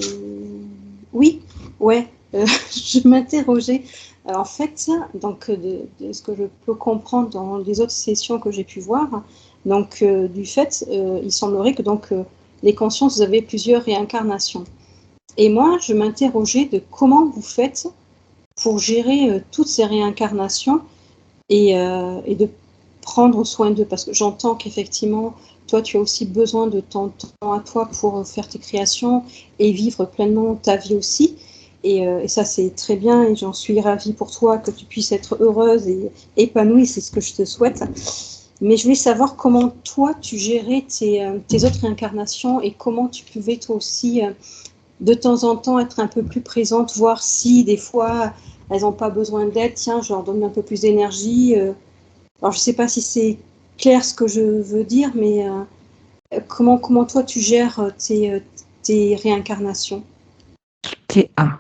oui, ouais, je m'interrogeais. En fait, donc, de ce que je peux comprendre dans les autres sessions que j'ai pu voir, donc, du fait, il semblerait que donc, les consciences, vous avez plusieurs réincarnations. Et moi, je m'interrogeais de comment vous faites pour gérer toutes ces réincarnations et de prendre soin d'eux. Parce que j'entends qu'effectivement, toi, tu as aussi besoin de ton temps à toi pour faire tes créations et vivre pleinement ta vie aussi. Et ça, c'est très bien et j'en suis ravie pour toi que tu puisses être heureuse et épanouie, c'est ce que je te souhaite. Mais je voulais savoir comment toi, tu gérais tes autres réincarnations et comment tu pouvais toi aussi, de temps en temps, être un peu plus présente, voir si des fois, elles n'ont pas besoin d'aide, tiens, je leur donne un peu plus d'énergie. Alors, je ne sais pas si c'est clair ce que je veux dire, mais comment toi tu gères tes réincarnations? T'es un.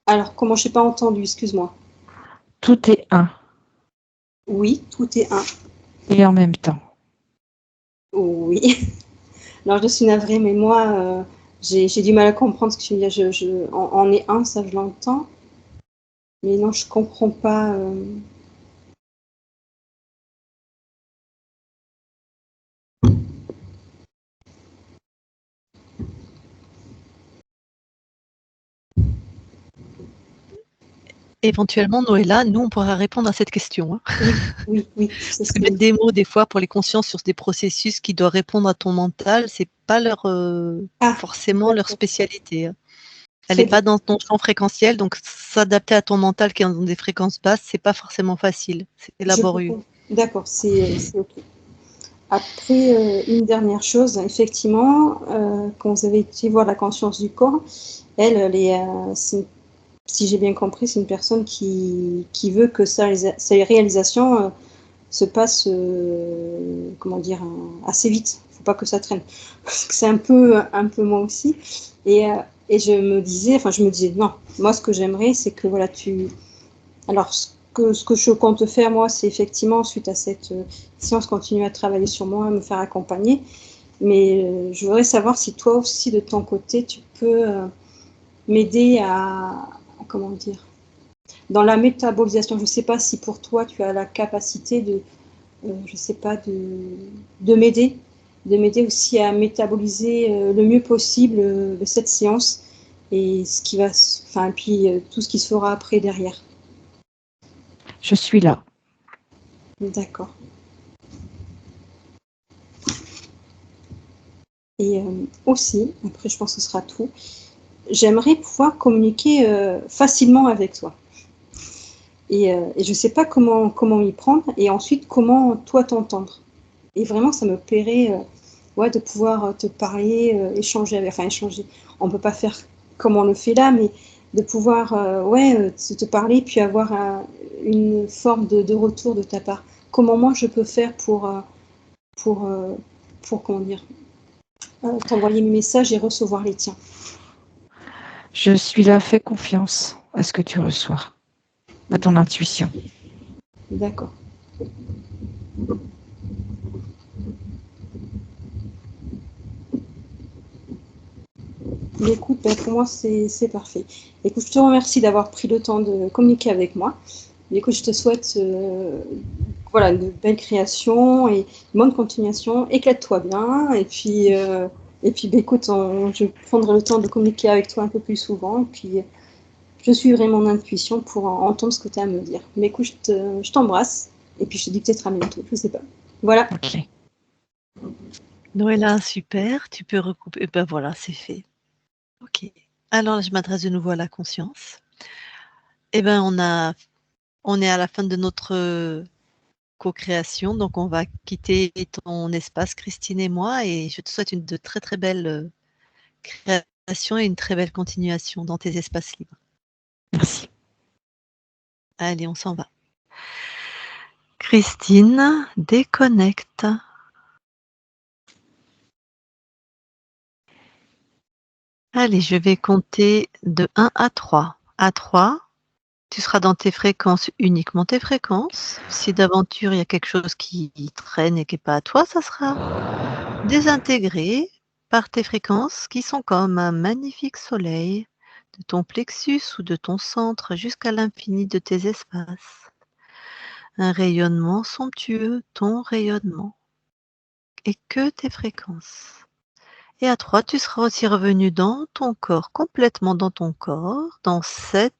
Alors, comment je n'ai pas entendu, excuse-moi. Tout est un. Oui, tout est un. Et en même temps. Oui. Alors, je suis navrée, mais moi, j'ai du mal à comprendre ce que tu veux dire. On est un, ça je l'entends. Mais non, je comprends pas. Éventuellement, Noëlla, nous, on pourra répondre à cette question. Hein. Oui. Parce que mettre des mots, des fois, pour les consciences sur des processus qui doivent répondre à ton mental, c'est pas forcément leur d'accord. spécialité. Hein. Elle Très n'est bien. pas dans ton champ fréquentiel, donc s'adapter à ton mental qui est dans des fréquences basses, c'est pas forcément facile. C'est laborieux. D'accord, c'est OK. Après, une dernière chose, effectivement, quand vous avez été voir la conscience du corps, elle est, si j'ai bien compris, c'est une personne qui veut que sa réalisation se passe, comment dire, assez vite. Il ne faut pas que ça traîne. C'est un peu moi aussi. Et je me disais, non, moi ce que j'aimerais, c'est que voilà, alors ce que je compte faire, moi, c'est effectivement, suite à cette séance, continuer à travailler sur moi, me faire accompagner. Mais je voudrais savoir si toi aussi, de ton côté, tu peux m'aider comment dire, dans la métabolisation. Je ne sais pas si pour toi, tu as la capacité je sais pas, de m'aider aussi à métaboliser le mieux possible cette séance et ce qui va, enfin, puis tout ce qui se fera après derrière. Je suis là. D'accord. Et aussi, après je pense que ce sera tout, j'aimerais pouvoir communiquer facilement avec toi. Et je ne sais pas comment y prendre et ensuite comment toi t'entendre. Et vraiment, ça me plairait de pouvoir te parler, échanger. On ne peut pas faire comme on le fait là, mais de pouvoir te parler puis avoir une forme de retour de ta part. Comment moi je peux faire pour comment dire, t'envoyer mes messages et recevoir les tiens. Je suis là, fais confiance à ce que tu reçois, à ton intuition. D'accord. Mais écoute, pour moi, c'est parfait. Écoute, je te remercie d'avoir pris le temps de communiquer avec moi. Mais écoute, je te souhaite une belle création et une bonne continuation. Éclate-toi bien. Et puis écoute, je prendrai le temps de communiquer avec toi un peu plus souvent. Et puis, je suivrai mon intuition pour entendre ce que tu as à me dire. Mais écoute, je t'embrasse. Et puis, je te dis peut-être à bientôt. Je ne sais pas. Voilà. Ok. Noëlla, super. Tu peux recouper. Ben voilà, c'est fait. Ok. Alors, je m'adresse de nouveau à la conscience. Eh ben, on est à la fin de notre co-création, donc on va quitter ton espace, Christine et moi, et je te souhaite de très très belles créations et une très belle continuation dans tes espaces libres. Merci. Allez, on s'en va. Christine, déconnecte. Allez, je vais compter de 1 à 3. À 3, tu seras dans tes fréquences, uniquement tes fréquences. Si d'aventure il y a quelque chose qui traîne et qui n'est pas à toi, ça sera désintégré par tes fréquences qui sont comme un magnifique soleil de ton plexus ou de ton centre jusqu'à l'infini de tes espaces. Un rayonnement somptueux, ton rayonnement, et que tes fréquences. Et à 3, tu seras aussi revenu dans ton corps, complètement dans ton corps, dans cette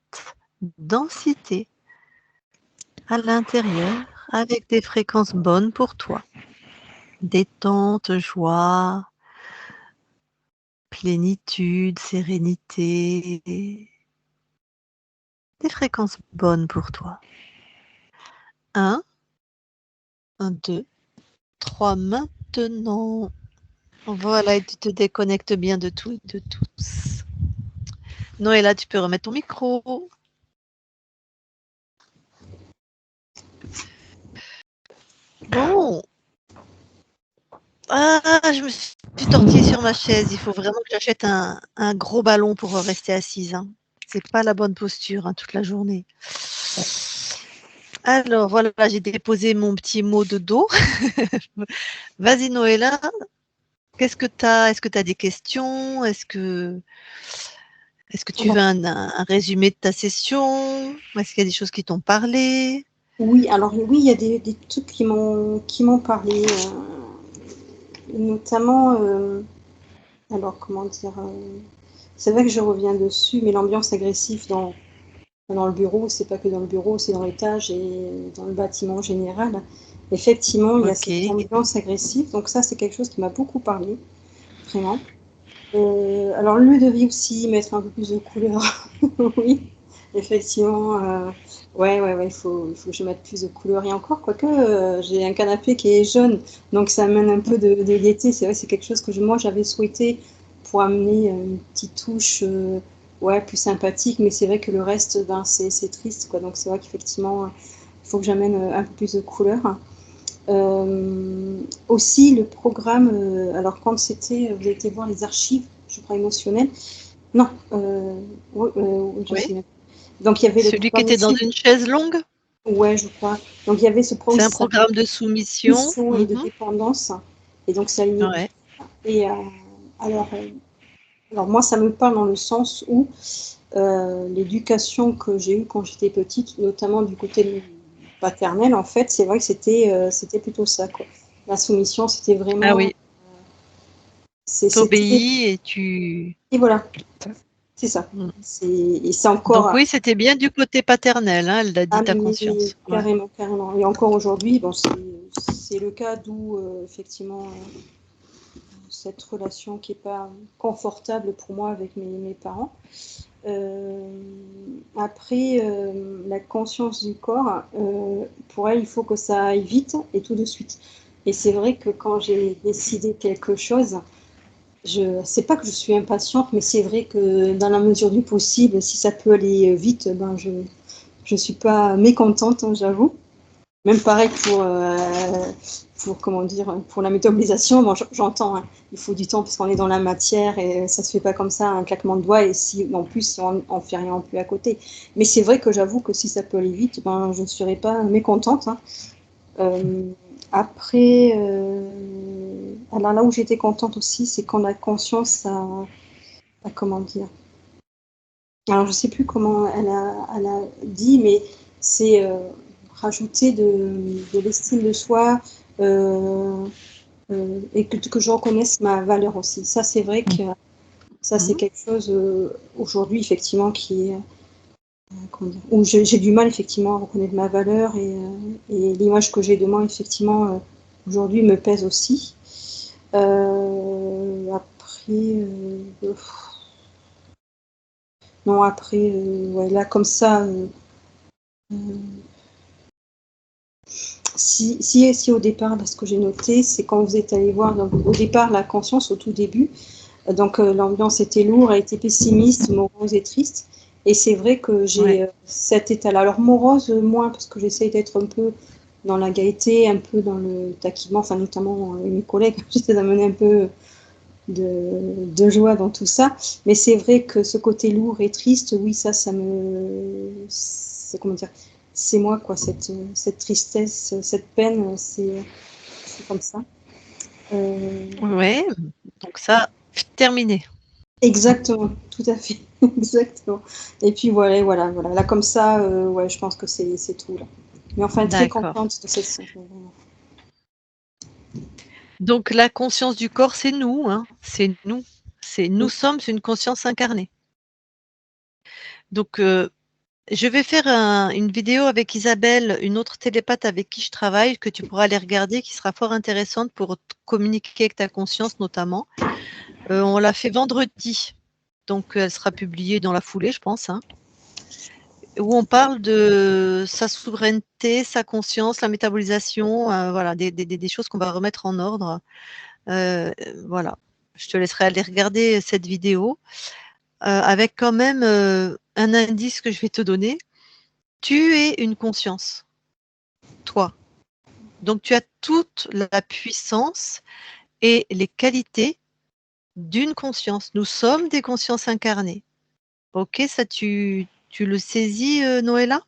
densité à l'intérieur, avec des fréquences bonnes pour toi. Détente, joie, plénitude, sérénité, des fréquences bonnes pour toi. 1, 1, 2, 3, maintenant. Voilà, et tu te déconnectes bien de tout et de tous. Noëlla, tu peux remettre ton micro. Bon. Ah, je me suis tortillée sur ma chaise. Il faut vraiment que j'achète un gros ballon pour rester assise. Hein. C'est pas la bonne posture toute la journée. Alors voilà, j'ai déposé mon petit mot de dos. Vas-y Noëlla, qu'est-ce que tu as? Est-ce que tu as des questions? Est-ce que tu veux un résumé de ta session? Est-ce qu'il y a des choses qui t'ont parlé? Oui, alors oui, il y a des trucs qui m'ont parlé, notamment, alors comment dire, c'est vrai que je reviens dessus, mais l'ambiance agressive dans le bureau, c'est pas que dans le bureau, c'est dans l'étage et dans le bâtiment en général. Effectivement, il y a Ok. cette ambiance agressive, donc ça, c'est quelque chose qui m'a beaucoup parlé, vraiment. Alors, le lieu de vie aussi, mettre un peu plus de couleur, oui, effectivement, ouais, il faut que je mette plus de couleur. Et encore, quoique, j'ai un canapé qui est jaune, donc ça amène un peu de gaieté. C'est vrai, c'est quelque chose que moi, j'avais souhaité pour amener une petite touche plus sympathique, mais c'est vrai que le reste, c'est triste, quoi. Donc, c'est vrai qu'effectivement, il faut que j'amène un peu plus de couleur. Aussi, le programme, alors quand c'était, vous avez été voir les archives, je crois, émotionnelles. Non, je sais Oui. même. Donc, il y avait le Celui qui programme était dans aussi. une chaise longue? Ouais, je crois. Donc, il y avait ce programme C'est qui un s'appelle programme de soumission. Mission et de dépendance. Et donc, ça alignait tout Ouais. ça. Et alors, moi, ça me parle dans le sens où l'éducation que j'ai eue quand j'étais petite, notamment du côté paternel, en fait, c'est vrai que c'était plutôt ça, quoi. La soumission, c'était Ah vraiment. oui. C'était. T'obéis et tu. Et voilà. C'est ça. Mm. Et c'est encore. Donc oui, c'était bien du côté paternel, hein, elle a dit ta Mais conscience. Ouais. carrément, carrément. Et encore aujourd'hui, bon, c'est le cas d'où, effectivement, cette relation qui n'est pas confortable pour moi avec mes parents. Après, la conscience du corps, pour elle, il faut que ça aille vite et tout de suite. Et c'est vrai que quand j'ai décidé quelque chose, c'est pas que je suis impatiente, mais c'est vrai que dans la mesure du possible, si ça peut aller vite, ben je suis pas mécontente, hein, j'avoue. Même pareil pour comment dire, pour la métabolisation. Bon, j'entends, hein, il faut du temps parce qu'on est dans la matière et ça se fait pas comme ça, un claquement de doigts. Et si en plus si on fait rien en plus à côté. Mais c'est vrai que j'avoue que si ça peut aller vite, ben je ne serais pas mécontente. Hein. Après, alors là où j'étais contente aussi, c'est quand la conscience a comment dire. Alors je sais plus comment elle a dit, mais c'est rajouter de l'estime de soi et que je reconnaisse ma valeur aussi. Ça, c'est vrai que ça, c'est quelque chose aujourd'hui, effectivement, qui est où j'ai du mal, effectivement, à reconnaître ma valeur et l'image que j'ai de moi, effectivement, aujourd'hui me pèse aussi. Après, non, après, ouais, là, comme ça, si au départ, là, ce que j'ai noté, c'est quand vous êtes allé voir, donc, au départ, la conscience, au tout début, donc l'ambiance était lourde, elle était pessimiste, morose et triste. Et c'est vrai que j'ai cet état-là. Alors morose, moins, parce que j'essaye d'être un peu dans la gaieté, un peu dans le taquillement, enfin notamment avec mes collègues, j'essaie d'amener un peu de joie dans tout ça. Mais c'est vrai que ce côté lourd et triste, oui, ça c'est comment dire, c'est moi, quoi, cette tristesse, cette peine, c'est comme ça. Ouais, donc ça, terminé. Exactement, tout à fait, exactement. Et puis voilà. Là, comme ça, ouais, je pense que c'est tout, là. Mais enfin, très D'accord. contente de cette séance, vraiment. Donc la conscience du corps, c'est nous, hein, c'est nous. Nous sommes une conscience incarnée. Donc je vais faire une vidéo avec Isabelle, une autre télépathe avec qui je travaille, que tu pourras aller regarder, qui sera fort intéressante pour communiquer avec ta conscience notamment. On l'a fait vendredi, donc elle sera publiée dans la foulée, je pense, hein, où on parle de sa souveraineté, sa conscience, la métabolisation, voilà, des choses qu'on va remettre en ordre. Voilà, je te laisserai aller regarder cette vidéo avec quand même un indice que je vais te donner. Tu es une conscience, toi. Donc tu as toute la puissance et les qualités d'une conscience. Nous sommes des consciences incarnées. Ok, ça tu le saisis, Noëlla?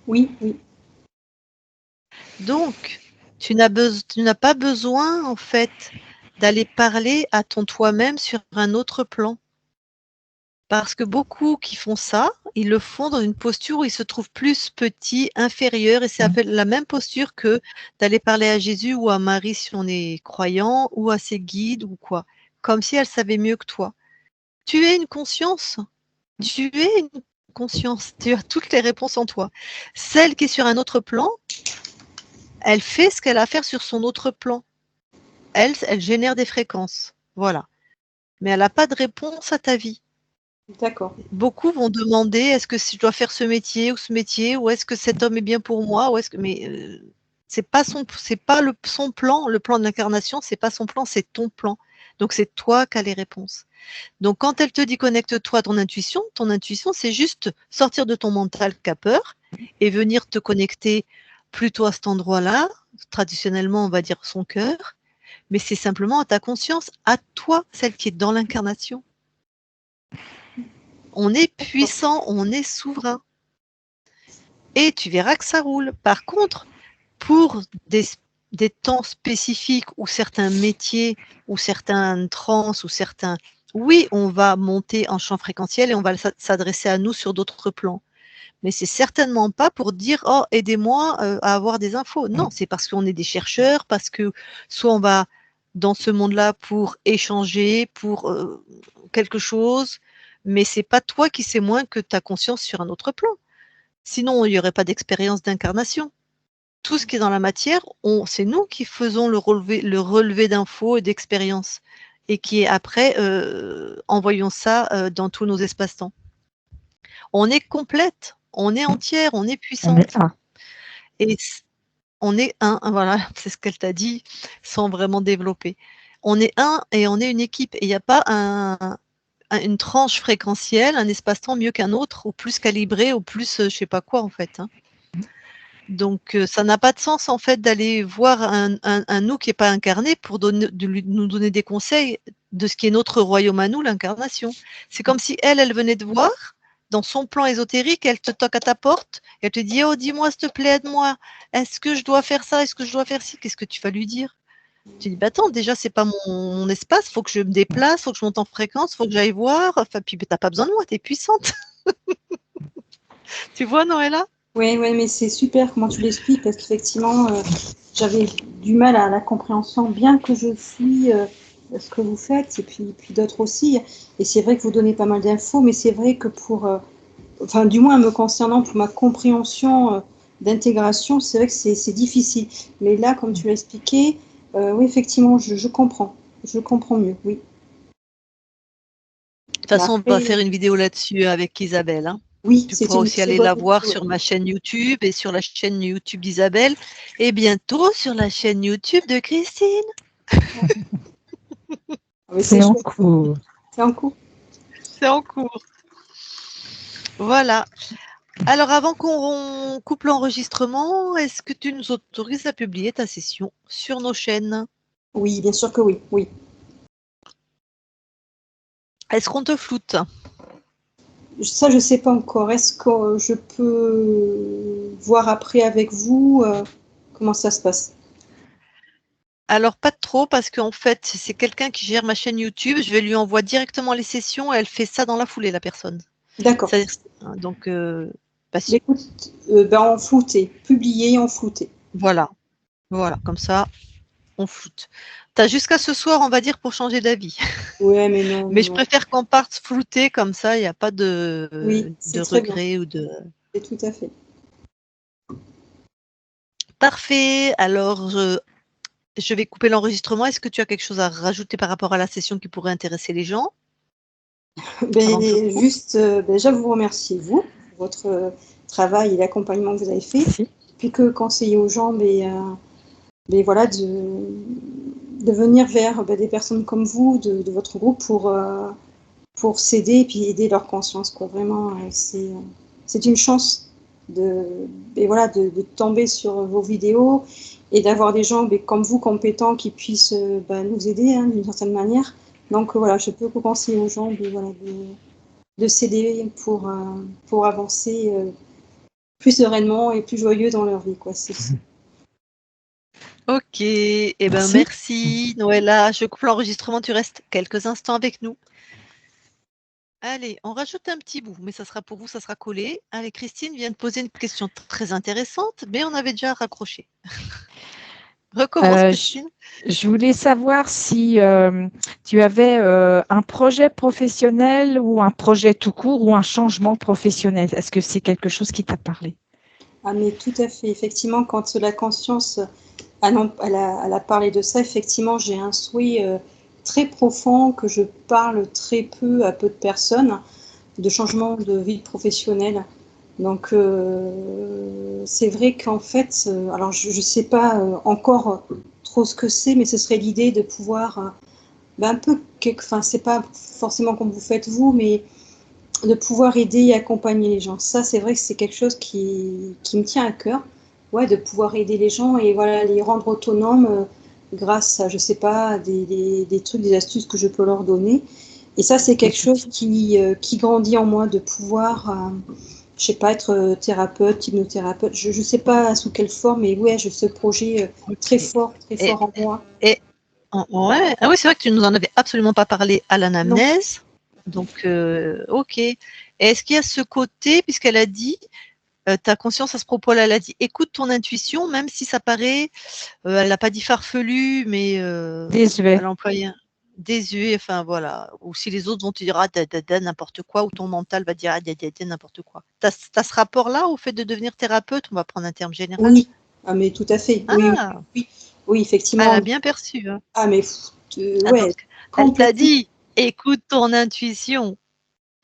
Oui. Donc, tu n'as pas besoin, en fait, d'aller parler à ton toi-même sur un autre plan. Parce que beaucoup qui font ça, ils le font dans une posture où ils se trouvent plus petits, inférieurs, et c'est un peu la même posture que d'aller parler à Jésus ou à Marie si on est croyant, ou à ses guides ou quoi. Comme si elle savait mieux que toi. Tu es une conscience. Tu es une conscience. Tu as toutes les réponses en toi. Celle qui est sur un autre plan, elle fait ce qu'elle a à faire sur son autre plan. Elle génère des fréquences. Voilà. Mais elle n'a pas de réponse à ta vie. D'accord. Beaucoup vont demander est-ce que si je dois faire ce métier, ou est-ce que cet homme est bien pour moi, ou est-ce que mais c'est pas son plan, le plan de l'incarnation, c'est pas son plan, c'est ton plan. Donc c'est toi qui as les réponses. Donc quand elle te dit connecte-toi à ton intuition, c'est juste sortir de ton mental qui a peur et venir te connecter plutôt à cet endroit-là, traditionnellement on va dire son cœur, mais c'est simplement à ta conscience, à toi, celle qui est dans l'incarnation. On est puissant, on est souverain. Et tu verras que ça roule. Par contre, pour des temps spécifiques ou certains métiers ou certains trans ou certains, oui, on va monter en champ fréquentiel et on va s'adresser à nous sur d'autres plans. Mais c'est certainement pas pour dire oh aidez-moi à avoir des infos. Non, c'est parce qu'on est des chercheurs, parce que soit on va dans ce monde-là pour échanger, pour quelque chose, mais c'est pas toi qui sais moins que ta conscience sur un autre plan. Sinon, il n'y aurait pas d'expérience d'incarnation. Tout ce qui est dans la matière, c'est nous qui faisons le relevé d'infos et d'expériences et qui après envoyons ça dans tous nos espaces-temps. On est complète, on est entière, on est puissante. On est un. Et on est un, voilà, c'est ce qu'elle t'a dit, sans vraiment développer. On est un et on est une équipe. Et il n'y a pas une tranche fréquentielle, un espace-temps mieux qu'un autre, ou plus calibré, ou plus je sais pas quoi en fait. Hein. Donc ça n'a pas de sens en fait d'aller voir un nous qui n'est pas incarné pour nous donner des conseils de ce qui est notre royaume à nous, l'incarnation. C'est comme si elle venait te voir dans son plan ésotérique, elle te toque à ta porte, et elle te dit oh dis-moi s'il te plaît, aide-moi, est-ce que je dois faire ça, est-ce que je dois faire ci, qu'est-ce que tu vas lui dire? Tu dis bah attends, déjà c'est pas mon espace, faut que je me déplace, faut que je monte en fréquence, faut que j'aille voir, enfin puis t'as pas besoin de moi, t'es puissante. Tu vois Noëlla? Oui, mais c'est super comment tu l'expliques, parce qu'effectivement, j'avais du mal à la compréhension, bien que je suis ce que vous faites, et puis d'autres aussi. Et c'est vrai que vous donnez pas mal d'infos, mais c'est vrai que enfin, du moins me concernant, pour ma compréhension d'intégration, c'est vrai que c'est difficile. Mais là, comme tu l'as expliqué, oui, effectivement, je comprends. Je comprends mieux, oui. De toute façon, Après, on va faire une vidéo là-dessus avec Isabelle. Hein. oui, Tu c'est pourras une aussi très aller bonne la voir vidéo, sur ma chaîne YouTube et sur la chaîne YouTube d'Isabelle et bientôt sur la chaîne YouTube de Christine. ouais. C'est en chouette. cours. C'est en cours. C'est en cours. Voilà. Alors, avant qu'on coupe l'enregistrement, est-ce que tu nous autorises à publier ta session sur nos chaînes? Oui, bien sûr que oui, oui. Est-ce qu'on te floute? Ça, je ne sais pas encore. Est-ce que je peux voir après avec vous comment ça se passe? Alors, pas trop, parce qu'en fait, c'est quelqu'un qui gère ma chaîne YouTube. Je vais lui envoyer directement les sessions et elle fait ça dans la foulée, la personne. D'accord. Donc, Mais écoute, en flouté, publié en flouté. voilà, comme ça, on floute. Tu as jusqu'à ce soir, on va dire, pour changer d'avis. Ouais, mais non, Mais je non. préfère qu'on parte flouté, comme ça, il n'y a pas de Oui, c'est très bien. regret ou de. C'est tout à fait. Parfait. Alors, je vais couper l'enregistrement. Est-ce que tu as quelque chose à rajouter par rapport à la session qui pourrait intéresser les gens? Avant que je coupe. Juste, déjà vous remercier, vous, pour votre travail et l'accompagnement que vous avez fait. Merci. Puis que conseiller aux gens, voilà, de venir vers des personnes comme vous, de votre groupe, pour s'aider et puis aider leur conscience, quoi. Vraiment, c'est une chance de tomber sur vos vidéos et d'avoir des gens comme vous compétents qui puissent nous aider d'une certaine manière. Donc voilà, je peux vous conseiller aux gens de s'aider pour avancer plus sereinement et plus joyeux dans leur vie, quoi. Ok, eh ben Merci. merci Noëlla. Je coupe l'enregistrement, tu restes quelques instants avec nous. Allez, on rajoute un petit bout, mais ça sera pour vous, ça sera collé. Allez, Christine vient de poser une question très intéressante, mais on avait déjà raccroché. Recommence, Christine. Je voulais savoir si tu avais un projet professionnel ou un projet tout court ou un changement professionnel. Est-ce que c'est quelque chose qui t'a parlé? Ah, mais tout à fait. Effectivement, quand la conscience elle a parlé de ça, effectivement, j'ai un souhait très profond que je parle très peu à peu de personnes, de changement de vie professionnelle. Donc, c'est vrai qu'en fait, alors je ne sais pas encore trop ce que c'est, mais ce serait l'idée de pouvoir, un peu, enfin, c'est pas forcément comme vous faites vous, mais de pouvoir aider et accompagner les gens. Ça, c'est vrai que c'est quelque chose qui me tient à cœur. Ouais, de pouvoir aider les gens et voilà, les rendre autonomes grâce à, je sais pas, des trucs, des astuces que je peux leur donner. Et ça, c'est quelque chose qui grandit en moi, de pouvoir, je sais pas, être thérapeute, hypnothérapeute. Je sais pas sous quelle forme, mais ouais, j'ai ce projet très fort en moi. Ouais. Ah oui, c'est vrai que tu nous en avais absolument pas parlé à l'anamnèse. Donc, ok. Et est-ce qu'il y a ce côté, puisqu'elle a dit, ta conscience à ce propos-là, elle a dit, écoute ton intuition, même si ça paraît, elle n'a pas dit farfelu, mais Désuet. elle a employé désuet, enfin voilà. Ou si les autres vont te dire n'importe quoi, ou ton mental va dire n'importe quoi. Tu as ce rapport-là au fait de devenir thérapeute, on va prendre un terme général. Oui, mais tout à fait. Oui, Elle effectivement. a bien perçu. Hein. Mais ouais, elle t'a complètement. dit, écoute ton intuition.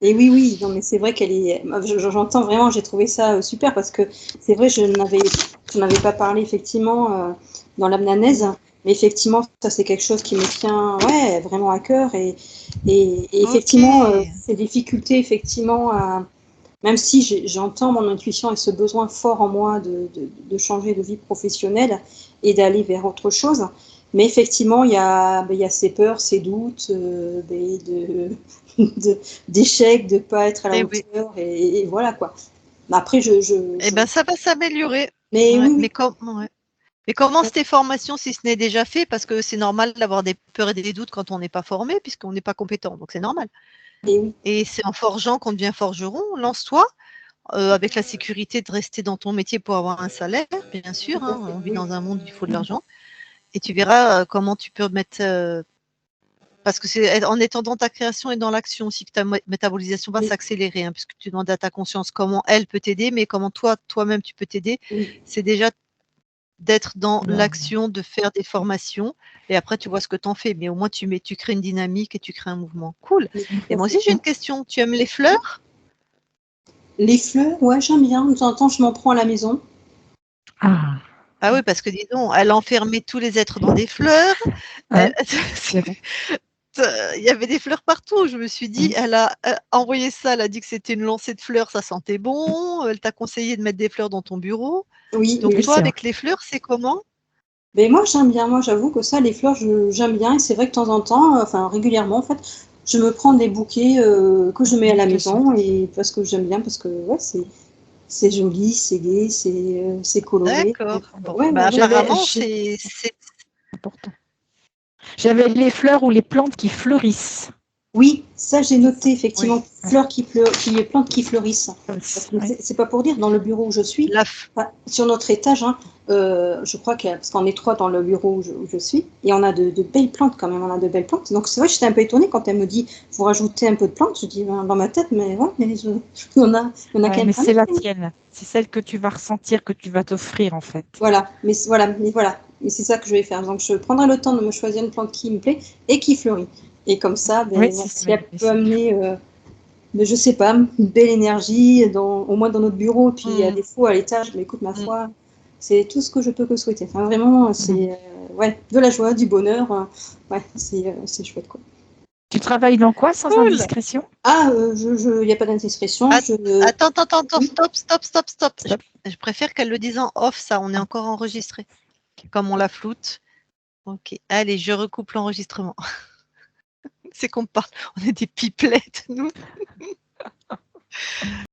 Et oui, non, mais c'est vrai qu'elle est. J'entends vraiment, j'ai trouvé ça super parce que c'est vrai, je n'avais pas parlé effectivement dans l'amnanaise, mais effectivement, ça c'est quelque chose qui me tient, vraiment à cœur et effectivement, ces difficultés, effectivement, même si j'entends mon intuition et ce besoin fort en moi de changer de vie professionnelle et d'aller vers autre chose. Mais effectivement, il y a ces peurs, ces doutes, d'échecs, de ne pas être à la hauteur, et voilà quoi. Après, ça va s'améliorer. Mais oui. Mais commence tes formations si ce n'est déjà fait, parce que c'est normal d'avoir des peurs et des doutes quand on n'est pas formé, puisqu'on n'est pas compétent. Donc c'est normal. Et c'est en forgeant qu'on devient forgeron. Lance-toi. Avec la sécurité de rester dans ton métier pour avoir un salaire, bien sûr. Hein, on vit dans un monde où il faut de l'argent. Et tu verras comment tu peux mettre... parce que c'est en étant dans ta création et dans l'action aussi que ta métabolisation va s'accélérer, hein, puisque tu demandes à ta conscience comment elle peut t'aider, mais comment toi-même tu peux t'aider. C'est déjà d'être dans l'action, de faire des formations, et après tu vois ce que tu en fais. Mais au moins tu crées une dynamique et tu crées un mouvement. Cool. Et moi aussi j'ai une question. Tu aimes les fleurs ? Les fleurs, ouais, j'aime bien. De temps en temps, je m'en prends à la maison. Ah oui, parce que dis donc, elle enfermait tous les êtres dans des fleurs. Il y avait des fleurs partout. Je me suis dit, elle a envoyé ça, elle a dit que c'était une lancée de fleurs, ça sentait bon. Elle t'a conseillé de mettre des fleurs dans ton bureau. Donc toi, avec les fleurs, c'est comment ? Ben moi, j'aime bien. Moi, j'avoue que ça, les fleurs, j'aime bien. Et c'est vrai que de temps en temps, enfin régulièrement, en fait, je me prends des bouquets que je mets à la maison, et parce que j'aime bien, parce que c'est joli, c'est gai, c'est coloré. D'accord. Bon, apparemment, c'est important. J'avais les fleurs ou les plantes qui fleurissent. Oui, ça j'ai noté effectivement. Fleurs les plantes qui fleurissent. C'est pas pour dire, dans le bureau où je suis, sur notre étage, hein, je crois parce qu'on est 3 dans le bureau où je suis, et on a de belles plantes quand même, on a de belles plantes. Donc c'est vrai, j'étais un peu étonnée quand elle me dit, vous rajoutez un peu de plantes. Je dis dans ma tête, mais ouais, mais on a quand même. Mais c'est la tienne, c'est celle que tu vas ressentir, que tu vas t'offrir en fait. Voilà. Et c'est ça que je vais faire. Donc je prendrai le temps de me choisir une plante qui me plaît et qui fleurit. Et comme ça, si elle peut amener, je sais pas, une belle énergie, au moins dans notre bureau, puis à défaut à l'étage, mais écoute, ma foi, c'est tout ce que je peux que souhaiter. Enfin, vraiment, c'est de la joie, du bonheur. C'est chouette, quoi. Tu travailles dans quoi, sans indiscrétion ? Il n'y a pas d'indiscrétion. Attends, stop. Je préfère qu'elle le dise en off, ça, on est encore enregistré. Comme on la floute. Ok, allez, je recoupe l'enregistrement. C'est qu'on parle, on est des pipelettes, nous.